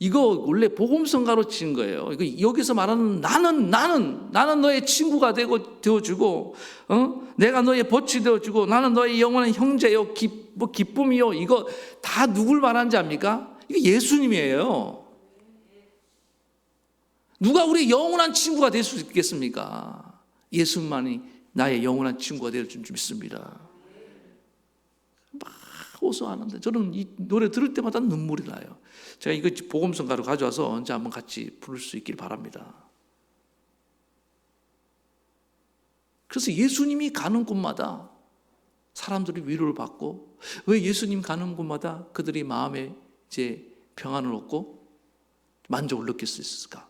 [SPEAKER 2] 이거 원래 복음성가로 친 거예요. 이거 여기서 말하는 나는 너의 친구가 되어주고, 내가 너의 벗이 되어주고, 나는 너의 영원한 형제요, 기쁨이요. 이거 다 누굴 말하는지 압니까? 이거 예수님이에요. 누가 우리의 영원한 친구가 될 수 있겠습니까? 예수만이 나의 영원한 친구가 될 줄 믿습니다. 막 호소하는데 저는 이 노래 들을 때마다 눈물이 나요. 제가 이거 복음성가로 가져와서 언제 한번 같이 부를 수 있길 바랍니다. 그래서 예수님이 가는 곳마다 사람들이 위로를 받고, 왜 예수님 가는 곳마다 그들이 마음에 이제 평안을 얻고 만족을 느낄 수 있을까?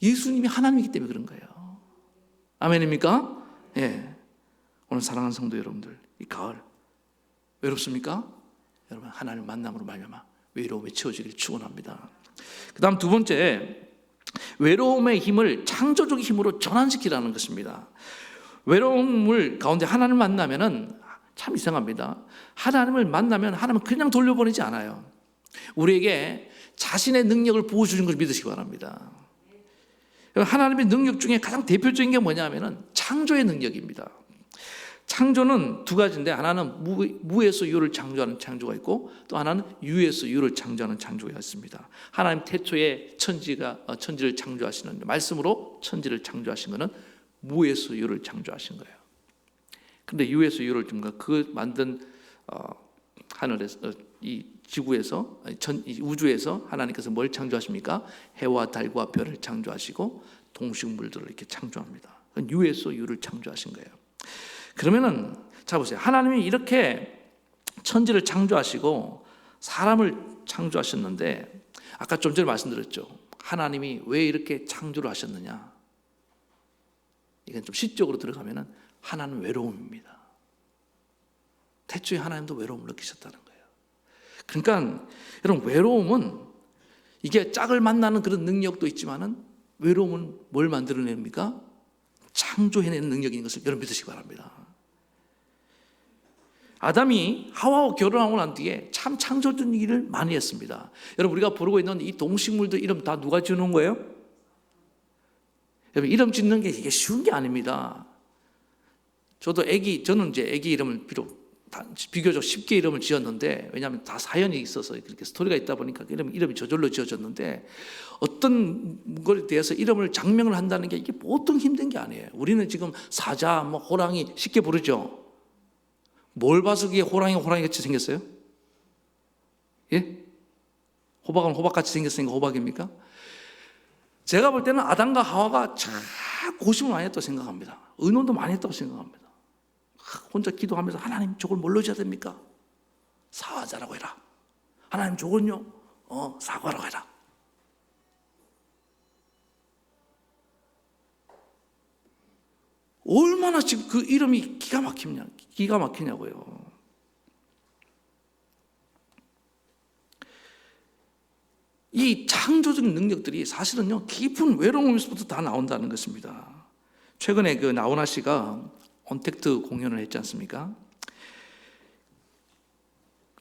[SPEAKER 2] 예수님이 하나님이기 때문에 그런 거예요. 아멘입니까? 예. 오늘 사랑하는 성도 여러분들, 이 가을 외롭습니까? 여러분, 하나님 만남으로 말미암아 외로움이 채워지길 축원합니다. 그 다음 두 번째, 외로움의 힘을 창조적인 힘으로 전환시키라는 것입니다. 외로움을 가운데 하나님을 만나면은 참 이상합니다. 하나님을 만나면 하나님은 그냥 돌려보내지 않아요. 우리에게 자신의 능력을 부어주는 것을 믿으시기 바랍니다. 하나님의 능력 중에 가장 대표적인 게 뭐냐면은 창조의 능력입니다. 창조는 두 가지인데, 하나는 무에서 유를 창조하는 창조가 있고, 또 하나는 유에서 유를 창조하는 창조가 있습니다. 하나님 태초에 천지를 창조하시는 말씀으로 천지를 창조하신 것은 무에서 유를 창조하신 거예요. 그런데 유에서 유를 그 만든 하늘에서, 이 지구에서, 이 우주에서 하나님께서 뭘 창조하십니까? 해와 달과 별을 창조하시고 동식물들을 이렇게 창조합니다. 유에서 유를 창조하신 거예요. 그러면은 자 보세요. 하나님이 이렇게 천지를 창조하시고 사람을 창조하셨는데, 아까 좀 전에 말씀드렸죠. 하나님이 왜 이렇게 창조를 하셨느냐? 이건 좀 시적으로 들어가면은 하나님은 외로움입니다. 태초에 하나님도 외로움을 느끼셨다는 거예요. 그러니까 여러분, 외로움은 이게 짝을 만나는 그런 능력도 있지만은 외로움은 뭘 만들어냅니까? 창조해내는 능력인 것을 여러분 믿으시기 바랍니다. 아담이 하와와 결혼하고 난 뒤에 참 창조적인 일을 많이 했습니다. 여러분, 우리가 부르고 있는 이 동식물들 이름 다 누가 지어놓은 거예요? 여러분, 이름 짓는 게 이게 쉬운 게 아닙니다. 저는 이제 아기 이름을 비교적 쉽게 이름을 지었는데, 왜냐하면 다 사연이 있어서 그렇게 스토리가 있다 보니까 이름이 저절로 지어졌는데, 어떤 것에 대해서 이름을 장명을 한다는 게 이게 보통 힘든 게 아니에요. 우리는 지금 사자, 호랑이 쉽게 부르죠. 뭘 봐서 그게 호랑이 같이 생겼어요? 예? 호박은 호박같이 생겼으니까 호박입니까? 제가 볼 때는 아담과 하와가 참 고심을 많이 했다고 생각합니다. 의논도 많이 했다고 생각합니다. 혼자 기도하면서, 하나님 저걸 뭘로 지어야 됩니까? 사자라고 해라. 하나님 저건요, 사과라고 해라. 얼마나 지금 그 이름이 기가 막히냐고요. 이 창조적인 능력들이 사실은요, 깊은 외로움에서부터 다 나온다는 것입니다. 최근에 그 나훈아 씨가 언택트 공연을 했지 않습니까?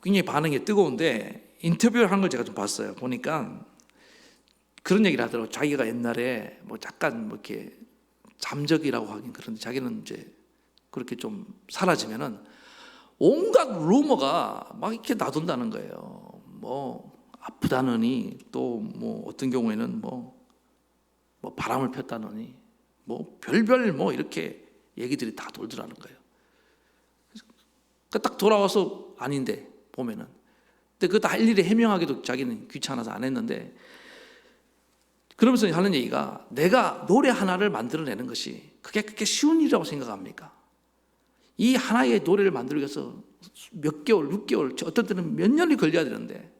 [SPEAKER 2] 굉장히 반응이 뜨거운데 인터뷰를 한 걸 제가 좀 봤어요. 보니까 그런 얘기를 하더라고요. 자기가 옛날에 뭐 약간 뭐 이렇게 잠적이라고 하긴 그런데 자기는 이제 그렇게 좀 사라지면은 온갖 루머가 막 이렇게 나돈다는 거예요. 뭐 아프다느니 또 뭐 어떤 경우에는 뭐 바람을 폈다느니 뭐 별별 뭐 이렇게 얘기들이 다 돌더라는 거예요. 딱 돌아와서 아닌데 보면은, 근데 그것도 할 일이 해명하기도 자기는 귀찮아서 안 했는데, 그러면서 하는 얘기가 내가 노래 하나를 만들어내는 것이 그게 그렇게 쉬운 일이라고 생각합니까? 이 하나의 노래를 만들기 위해서 몇 개월, 6개월, 어떤 때는 몇 년이 걸려야 되는데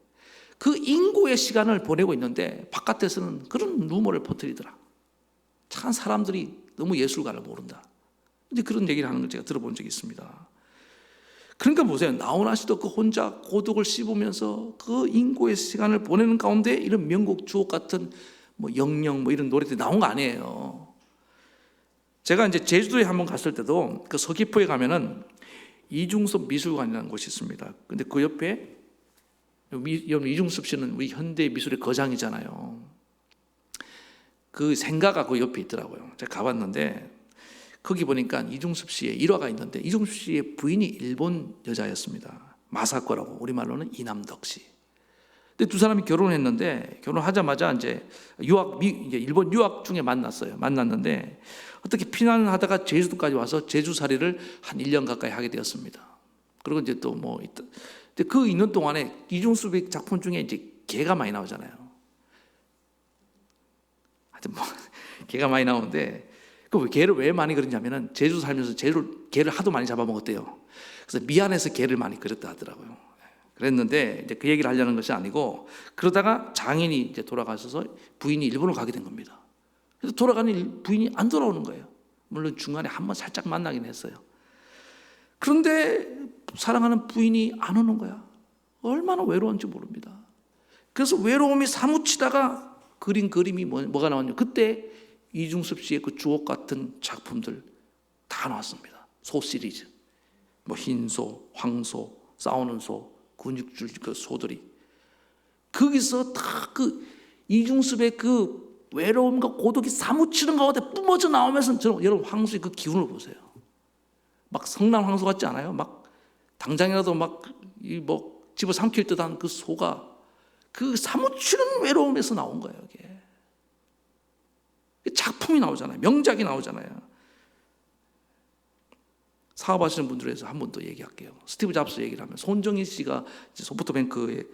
[SPEAKER 2] 그 인고의 시간을 보내고 있는데 바깥에서는 그런 루머를 퍼뜨리더라. 참 사람들이 너무 예술가를 모른다. 이제 그런 얘기를 하는 걸 제가 들어본 적이 있습니다. 그러니까 보세요. 나훈아 씨도 그 혼자 고독을 씹으면서 그 인고의 시간을 보내는 가운데 이런 명곡 주옥 같은 뭐 영영 뭐 이런 노래들이 나온 거 아니에요. 제가 이제 제주도에 한번 갔을 때도 그 서귀포에 가면은 이중섭 미술관이라는 곳이 있습니다. 근데 그 옆에 이중섭 씨는 우리 현대 미술의 거장이잖아요. 그 생가가 그 옆에 있더라고요. 제가 가봤는데 거기 보니까 이중섭 씨의 일화가 있는데, 이중섭 씨의 부인이 일본 여자였습니다. 마사코라고, 우리말로는 이남덕 씨. 근데 두 사람이 결혼했는데 결혼하자마자 이제 일본 유학 중에 만났어요. 만났는데 어떻게 피난하다가 제주도까지 와서 제주살이를 한 1년 가까이 하게 되었습니다. 그리고 이제 또 뭐 근데 그 있는 동안에 이중섭의 작품 중에 이제 개가 많이 나오잖아요. 하여튼 뭐 개가 많이 나오는데 그 개를 왜 많이 그리냐면은 제주 살면서 개를 하도 많이 잡아먹었대요. 그래서 미안해서 개를 많이 그렸다 하더라고요. 그랬는데 이제 그 얘기를 하려는 것이 아니고, 그러다가 장인이 이제 돌아가셔서 부인이 일본으로 가게 된 겁니다. 그래서 돌아가는 부인이 안 돌아오는 거예요. 물론 중간에 한번 살짝 만나긴 했어요. 그런데 사랑하는 부인이 안 오는 거야. 얼마나 외로운지 모릅니다. 그래서 외로움이 사무치다가 그린 그림이 뭐가 나왔냐. 그때 이중섭 씨의 그 주옥 같은 작품들 다 나왔습니다. 소 시리즈, 뭐 흰소, 황소, 싸우는 소, 근육줄 그 소들이 거기서 다 그 이중섭의 그 외로움과 고독이 사무치는 가운데 뿜어져 나오면서 여러분 황소의 그 기운을 보세요. 막 성난 황소 같지 않아요? 막 당장이라도 막 이 뭐 집어 삼킬 듯한 그 소가 그 사무치는 외로움에서 나온 거예요. 이게 작품이 나오잖아요. 명작이 나오잖아요. 사업하시는 분들에 대해서 한 번 더 얘기할게요. 스티브 잡스 얘기를 하면 손정희 씨가 소프트뱅크의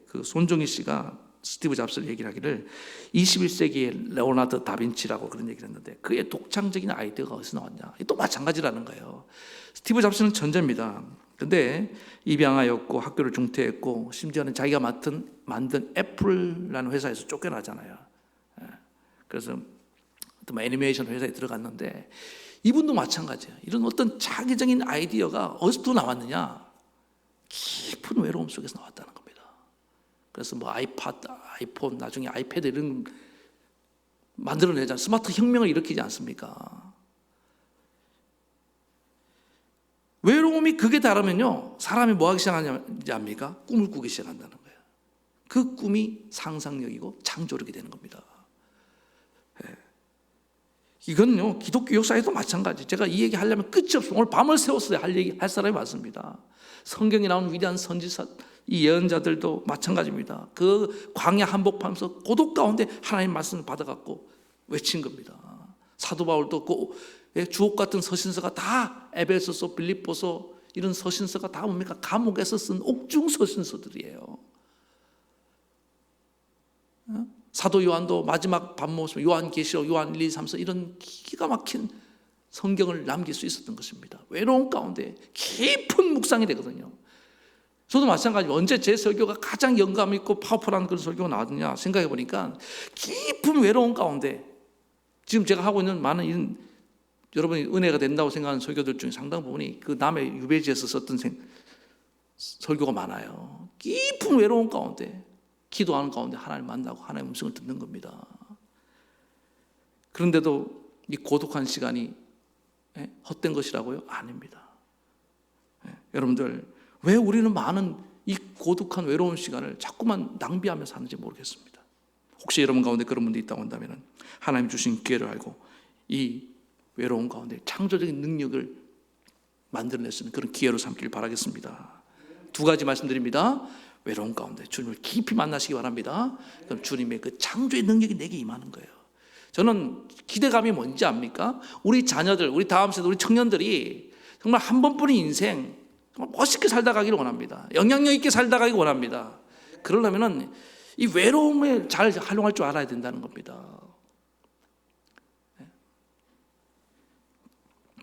[SPEAKER 2] 그 손정희 씨가 스티브 잡스를 얘기를 하기를 21세기의 레오나르도 다빈치라고 그런 얘기를 했는데 그의 독창적인 아이디어가 어디서 나왔냐? 또 마찬가지라는 거예요. 스티브 잡스는 천재입니다. 그런데 입양하였고 학교를 중퇴했고 심지어는 자기가 만든 애플이라는 회사에서 쫓겨나잖아요. 그래서 뭐 애니메이션 회사에 들어갔는데 이분도 마찬가지예요. 이런 어떤 창의적인 아이디어가 어디서 나왔느냐? 깊은 외로움 속에서 나왔다는 겁니다. 그래서 뭐 아이폰, 나중에 아이패드 이런 만들어내잖아요. 스마트 혁명을 일으키지 않습니까? 외로움이 극에 달하면요, 사람이 뭐 하기 시작하는지 압니까? 꿈을 꾸기 시작한다는 거예요. 그 꿈이 상상력이고 창조력이 되는 겁니다. 이건요, 기독교 역사에도 마찬가지. 제가 이 얘기 하려면 끝이 없어요. 오늘 밤을 새웠어야 할 사람이 많습니다. 성경에 나오는 위대한 선지자, 이 예언자들도 마찬가지입니다. 그 광야 한복하면서 고독 가운데 하나님 말씀을 받아갖고 외친 겁니다. 사도 바울도 그 주옥 같은 서신서가 다 에베소서, 빌립보서 이런 서신서가 다 뭡니까? 감옥에서 쓴 옥중 서신서들이에요. 사도 요한도 마지막 반모습, 요한계시록, 요한 1, 2, 3, 4 이런 기가 막힌 성경을 남길 수 있었던 것입니다. 외로움 가운데 깊은 묵상이 되거든요. 저도 마찬가지로 언제 제 설교가 가장 영감 있고 파워풀한 그런 설교가 나왔느냐 생각해 보니까 깊은 외로움 가운데 지금 제가 하고 있는 많은 이런 여러분이 은혜가 된다고 생각하는 설교들 중에 상당 부분이 그 남의 유배지에서 썼던 설교가 많아요. 깊은 외로움 가운데, 기도하는 가운데 하나님 만나고 하나님의 음성을 듣는 겁니다. 그런데도 이 고독한 시간이 헛된 것이라고요? 아닙니다. 여러분들, 왜 우리는 많은 이 고독한 외로운 시간을 자꾸만 낭비하며 사는지 모르겠습니다. 혹시 여러분 가운데 그런 분들이 있다고 한다면 하나님 주신 기회를 알고 이 외로움 가운데 창조적인 능력을 만들어낼 수 있는 그런 기회로 삼기를 바라겠습니다. 두 가지 말씀드립니다. 외로움 가운데 주님을 깊이 만나시기 바랍니다. 그럼 주님의 그 창조의 능력이 내게 임하는 거예요. 저는 기대감이 뭔지 압니까? 우리 자녀들, 우리 다음 세대, 우리 청년들이 정말 한 번뿐인 인생 정말 멋있게 살다 가기를 원합니다. 영향력 있게 살다 가기를 원합니다. 그러려면 이 외로움을 잘 활용할 줄 알아야 된다는 겁니다.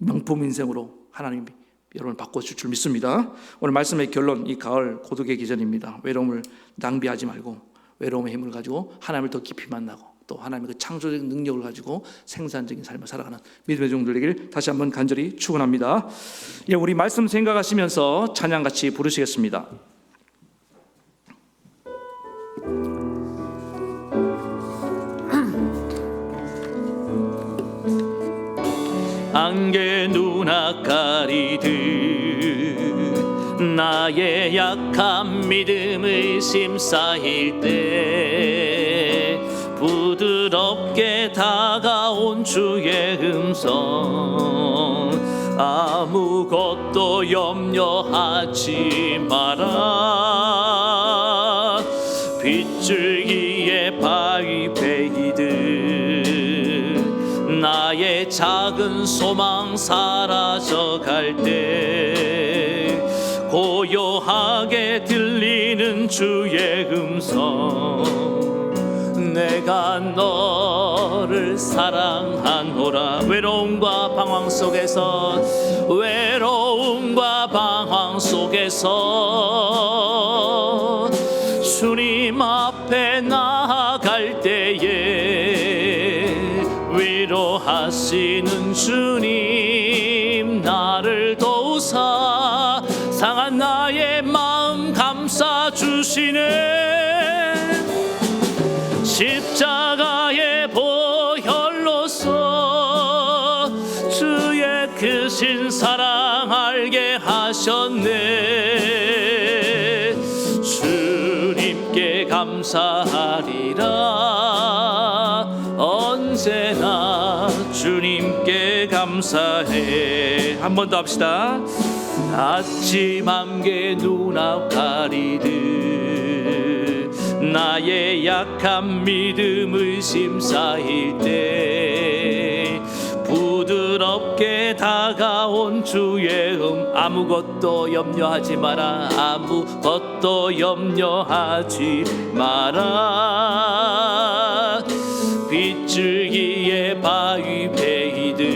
[SPEAKER 2] 명품 인생으로 하나님이 여러분을 바꿔줄 줄 믿습니다. 오늘 말씀의 결론, 이 가을 고독의 기전입니다. 외로움을 낭비하지 말고 외로움의 힘을 가지고 하나님을 더 깊이 만나고 또 하나님의 그 창조적인 능력을 가지고 생산적인 삶을 살아가는 믿음의 종들 되기를 다시 한번 간절히 축원합니다. 예, 우리 말씀 생각하시면서 찬양 같이 부르시겠습니다. 안개 눈앞 가리듯 나의 약한 믿음의 심 쌓일 때 부드럽게 다가온 주의 음성 아무것도 염려하지 마라 빗줄기에 바위 베이듯 나의 작은 소망 사라져갈 때 고요하게 들리는 주의 음성 내가 너를 사랑하노라 외로움과 방황 속에서 주님 앞에 나아갈 때에 위로하시는 주님 나를 도우사 상한 나의 마음 감싸주시네 십자가의 보혈로서 주의 크신 사랑 알게 하셨네 주님께 감사하리라 언제나 주님께 감사해 한 번 더 합시다 아침 안개 눈앞 가리듯 나의 약한 믿음의 심 쌓일 때 부드럽게 다가온 주의 아무것도 염려하지 마라 아무것도 염려하지 마라 빗줄기에 바위 베이듯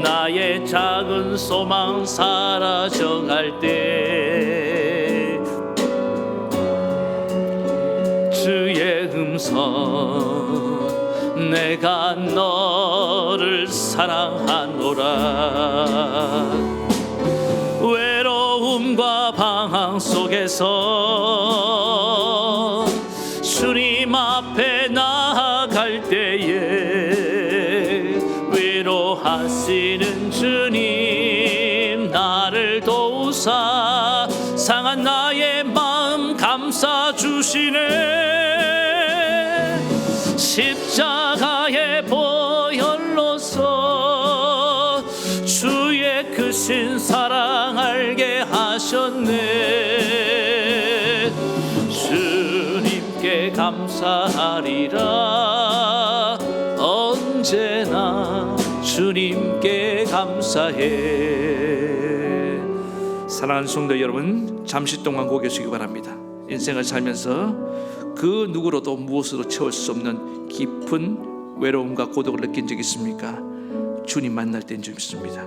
[SPEAKER 2] 나의 작은 소망 사라져갈 때 주의 음성 내가 너를 사랑하노라 외로움과 방황 속에서 주님 앞에 나아갈 때에 위로하시는 주님 나를 도우사 상한 나의 마음 감싸주시네 십자가의 보혈로서 주의 크신 사랑 알게 하셨네 주님께 감사하리라 언제나 주님께 감사해 사랑하는 성도 여러분 잠시 동안 고개 숙이기 바랍니다 인생을 살면서 그 누구로도 무엇으로 채울 수 없는 깊은 외로움과 고독을 느낀 적 있습니까? 주님 만날 때인 줄 믿습니다.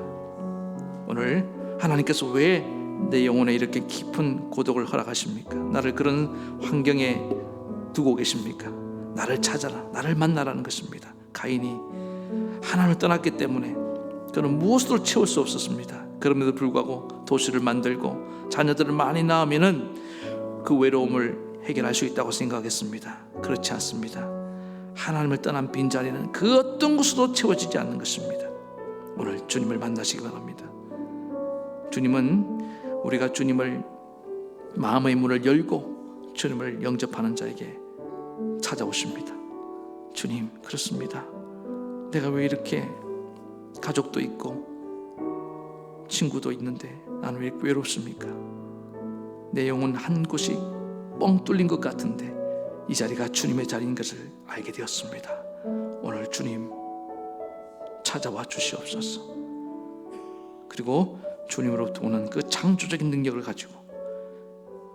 [SPEAKER 2] 오늘 하나님께서 왜 내 영혼에 이렇게 깊은 고독을 허락하십니까? 나를 그런 환경에 두고 계십니까? 나를 찾아라, 나를 만나라는 것입니다. 가인이 하나님을 떠났기 때문에 그는 무엇으로 채울 수 없었습니다. 그럼에도 불구하고 도시를 만들고 자녀들을 많이 낳으면은 그 외로움을 해결할 수 있다고 생각했습니다. 그렇지 않습니다. 하나님을 떠난 빈자리는 그 어떤 것으로 채워지지 않는 것입니다. 오늘 주님을 만나시기 바랍니다. 주님은 우리가 주님을 마음의 문을 열고 주님을 영접하는 자에게 찾아오십니다. 주님, 그렇습니다. 내가 왜 이렇게 가족도 있고 친구도 있는데 나는 왜 외롭습니까? 내 영혼 한 곳이 뻥 뚫린 것 같은데 이 자리가 주님의 자리인 것을 알게 되었습니다. 오늘 주님 찾아와 주시옵소서. 그리고 주님으로부터 오는 그 창조적인 능력을 가지고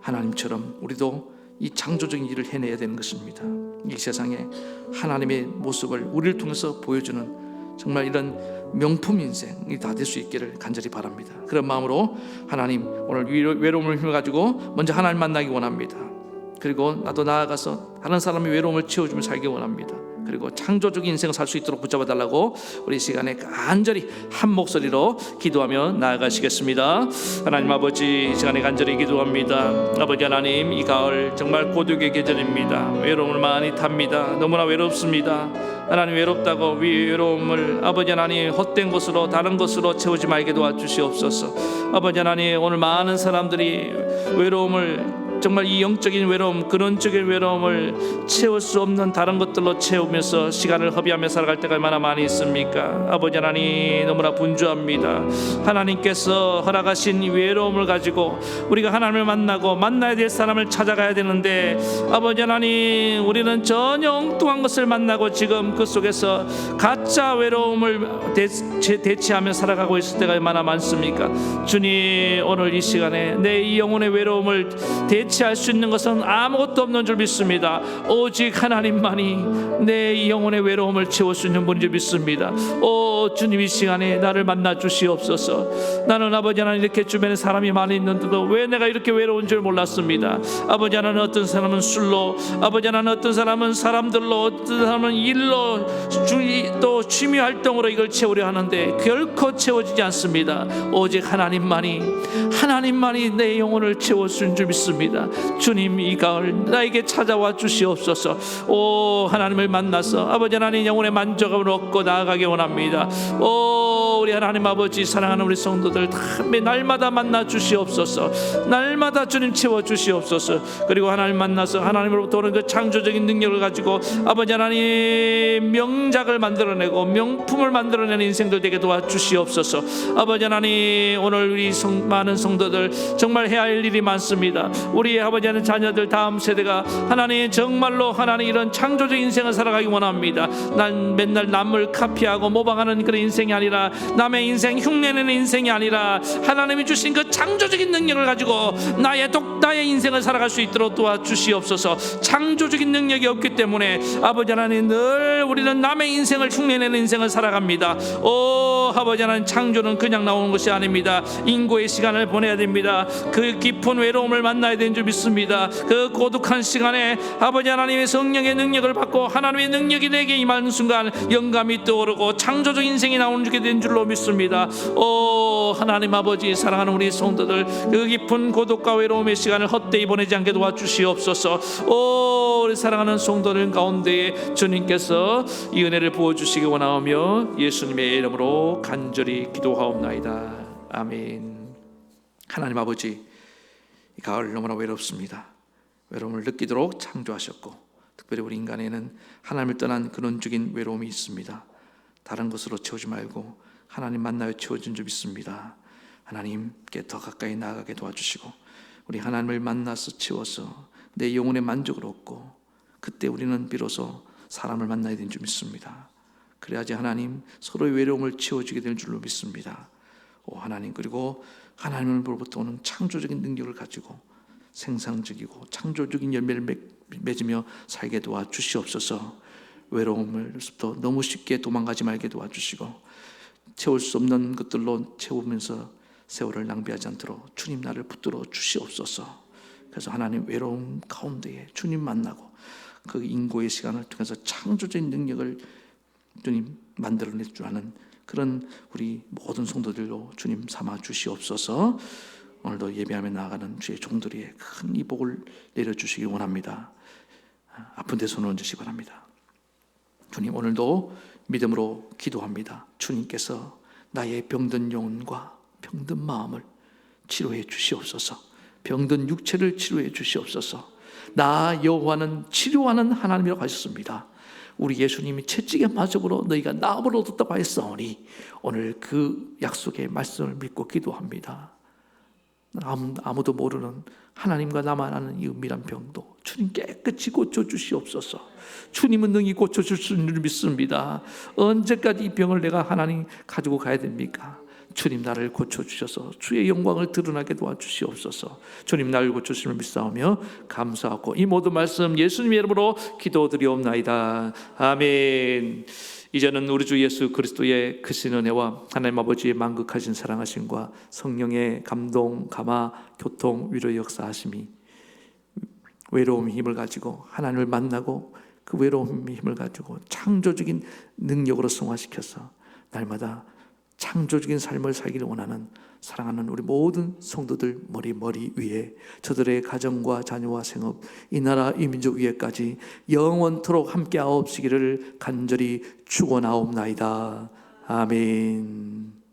[SPEAKER 2] 하나님처럼 우리도 이 창조적인 일을 해내야 되는 것입니다. 이 세상에 하나님의 모습을 우리를 통해서 보여주는 정말 이런 명품 인생이 다 될 수 있기를 간절히 바랍니다. 그런 마음으로 하나님, 오늘 외로움을 힘을 가지고 먼저 하나님 만나기 원합니다. 그리고 나도 나아가서 다른 사람의 외로움을 채워주며 살기 원합니다. 그리고 창조적인 인생을 살 수 있도록 붙잡아 달라고 우리 시간에 간절히 한 목소리로 기도하며 나아가시겠습니다. 하나님 아버지, 이 시간에 간절히 기도합니다. 아버지 하나님, 이 가을 정말 고독의 계절입니다. 외로움을 많이 탑니다. 너무나 외롭습니다. 하나님, 외롭다고 외로움을 아버지 하나님 헛된 것으로 다른 것으로 채우지 말게 도와주시옵소서. 아버지 하나님, 오늘 많은 사람들이 외로움을 정말 이 영적인 외로움, 근원적인 외로움을 채울 수 없는 다른 것들로 채우면서 시간을 허비하며 살아갈 때가 얼마나 많이 있습니까? 아버지 하나님, 너무나 분주합니다. 하나님께서 허락하신 이 외로움을 가지고 우리가 하나님을 만나고 만나야 될 사람을 찾아가야 되는데, 아버지 하나님, 우리는 전혀 엉뚱한 것을 만나고 지금 그 속에서 가짜 외로움을 대체하며 살아가고 있을 때가 얼마나 많습니까? 주님, 오늘 이 시간에 내 이 영혼의 외로움을 대체할 수 있는 것은 아무것도 없는 줄 믿습니다. 오직 하나님만이 내 이 영혼의 외로움을 채울 수 있는 분인 줄 믿습니다. 오 주님, 이 시간에 나를 만나 주시옵소서. 나는 아버지 하나님 이렇게 주변에 사람이 많이 있는데도 왜 내가 이렇게 외로운 줄 몰랐습니다. 아버지 하나님, 어떤 사람은 술로, 아버지 하나님 어떤 사람은 사람들로, 어떤 사람은 일로, 또 취미 활동으로 이걸 채우려 하는데 결코 채워지지 않습니다. 오직 하나님만이 내 영혼을 채울 수 있는 줄 믿습니다. 주님, 이 가을 나에게 찾아와 주시옵소서. 오 하나님을 만나서 아버지 하나님 영혼의 만족을 얻고 나아가기 원합니다. 오 우리 하나님 아버지, 사랑하는 우리 성도들 다 날마다 만나 주시옵소서. 날마다 주님 채워 주시옵소서. 그리고 하나님 만나서 하나님으로부터 오는 그 창조적인 능력을 가지고 아버지 하나님 명작을 만들어내고 명품을 만들어내는 인생들 되게 도와주시옵소서. 아버지 하나님, 오늘 우리 많은 성도들 정말 해야 할 일이 많습니다. 우리 아버지 하나님 자녀들 다음 세대가 하나님 정말로 하나님 이런 창조적 인생을 살아가기 원합니다. 난 맨날 남을 카피하고 모방하는 그런 인생이 아니라, 남의 인생 흉내내는 인생이 아니라 하나님이 주신 그 창조적인 능력을 가지고 나의 인생을 살아갈 수 있도록 도와주시옵소서. 창조적인 능력이 없기 때문에 아버지 하나님 늘 우리는 남의 인생을 흉내내는 인생을 살아갑니다. 오 아버지 하나님, 창조는 그냥 나오는 것이 아닙니다. 인고의 시간을 보내야 됩니다. 그 깊은 외로움을 만나야 되는 줄 믿습니다. 그 고독한 시간에 아버지 하나님의 성령의 능력을 받고 하나님의 능력이 내게 임하는 순간 영감이 떠오르고 창조적 인생이 나오는 게 된 줄로 믿습니다. 오 하나님 아버지, 사랑하는 우리 성도들 그 깊은 고독과 외로움의 시간을 헛되이 보내지 않게 도와주시옵소서. 오 우리 사랑하는 성도들 가운데에 주님께서 이 은혜를 부어주시기 원하오며 예수님의 이름으로 간절히 기도하옵나이다. 아멘. 하나님 아버지, 이 가을 너무나 외롭습니다. 외로움을 느끼도록 창조하셨고, 특별히 우리 인간에는 하나님을 떠난 근원적인 외로움이 있습니다. 다른 것으로 채우지 말고 하나님 만나여 채워진 줄 믿습니다. 하나님께 더 가까이 나아가게 도와주시고 우리 하나님을 만나서 채워서 내 영혼의 만족을 얻고, 그때 우리는 비로소 사람을 만나야 되는 줄 믿습니다. 그래야지 하나님 서로의 외로움을 채워주게 될 줄로 믿습니다. 오 하나님, 그리고 하나님으로부터 오는 창조적인 능력을 가지고 생산적이고 창조적인 열매를 맺으며 살게 도와주시옵소서. 외로움을부터 너무 쉽게 도망가지 말게 도와주시고, 채울 수 없는 것들로 채우면서 세월을 낭비하지 않도록 주님 나를 붙들어 주시옵소서. 그래서 하나님 외로움 가운데에 주님 만나고 그 인고의 시간을 통해서 창조적인 능력을 주님 만들어낼 줄 아는 그런 우리 모든 성도들로 주님 삼아 주시옵소서. 오늘도 예배하며 나아가는 주의 종들이 큰 이 복을 내려주시기 원합니다. 아픈 데 손을 얹으시기 바랍니다. 주님, 오늘도 믿음으로 기도합니다. 주님께서 나의 병든 영혼과 병든 마음을 치료해 주시옵소서. 병든 육체를 치료해 주시옵소서. 나 여호와는 치료하는 하나님이라고 하셨습니다. 우리 예수님이 채찍의 마적으로 너희가 나음을 얻었다고 하였사오니 오늘 그 약속의 말씀을 믿고 기도합니다. 아무도 모르는 하나님과 나만 아는 이 은밀한 병도 주님 깨끗이 고쳐주시옵소서. 주님은 능히 고쳐줄 수 있는 줄 믿습니다. 언제까지 이 병을 내가 하나님 가지고 가야 됩니까? 주님 나를 고쳐주셔서 주의 영광을 드러나게 도와주시옵소서. 주님 나를 고쳐주심을 믿사오며 감사하고 이 모든 말씀 예수님의 이름으로 기도드리옵나이다. 아멘. 이제는 우리 주 예수 그리스도의 크신 은혜와 하나님 아버지의 만극하신 사랑하심과 성령의 감동, 감화, 교통, 위로의 역사하심이 외로움의 힘을 가지고 하나님을 만나고 그 외로움의 힘을 가지고 창조적인 능력으로 승화시켜서 날마다 창조적인 삶을 살기를 원하는 사랑하는 우리 모든 성도들 머리 위에 저들의 가정과 자녀와 생업 이 나라 이 민족 위에까지 영원토록 함께하옵시기를 간절히 축원하옵나이다. 아멘.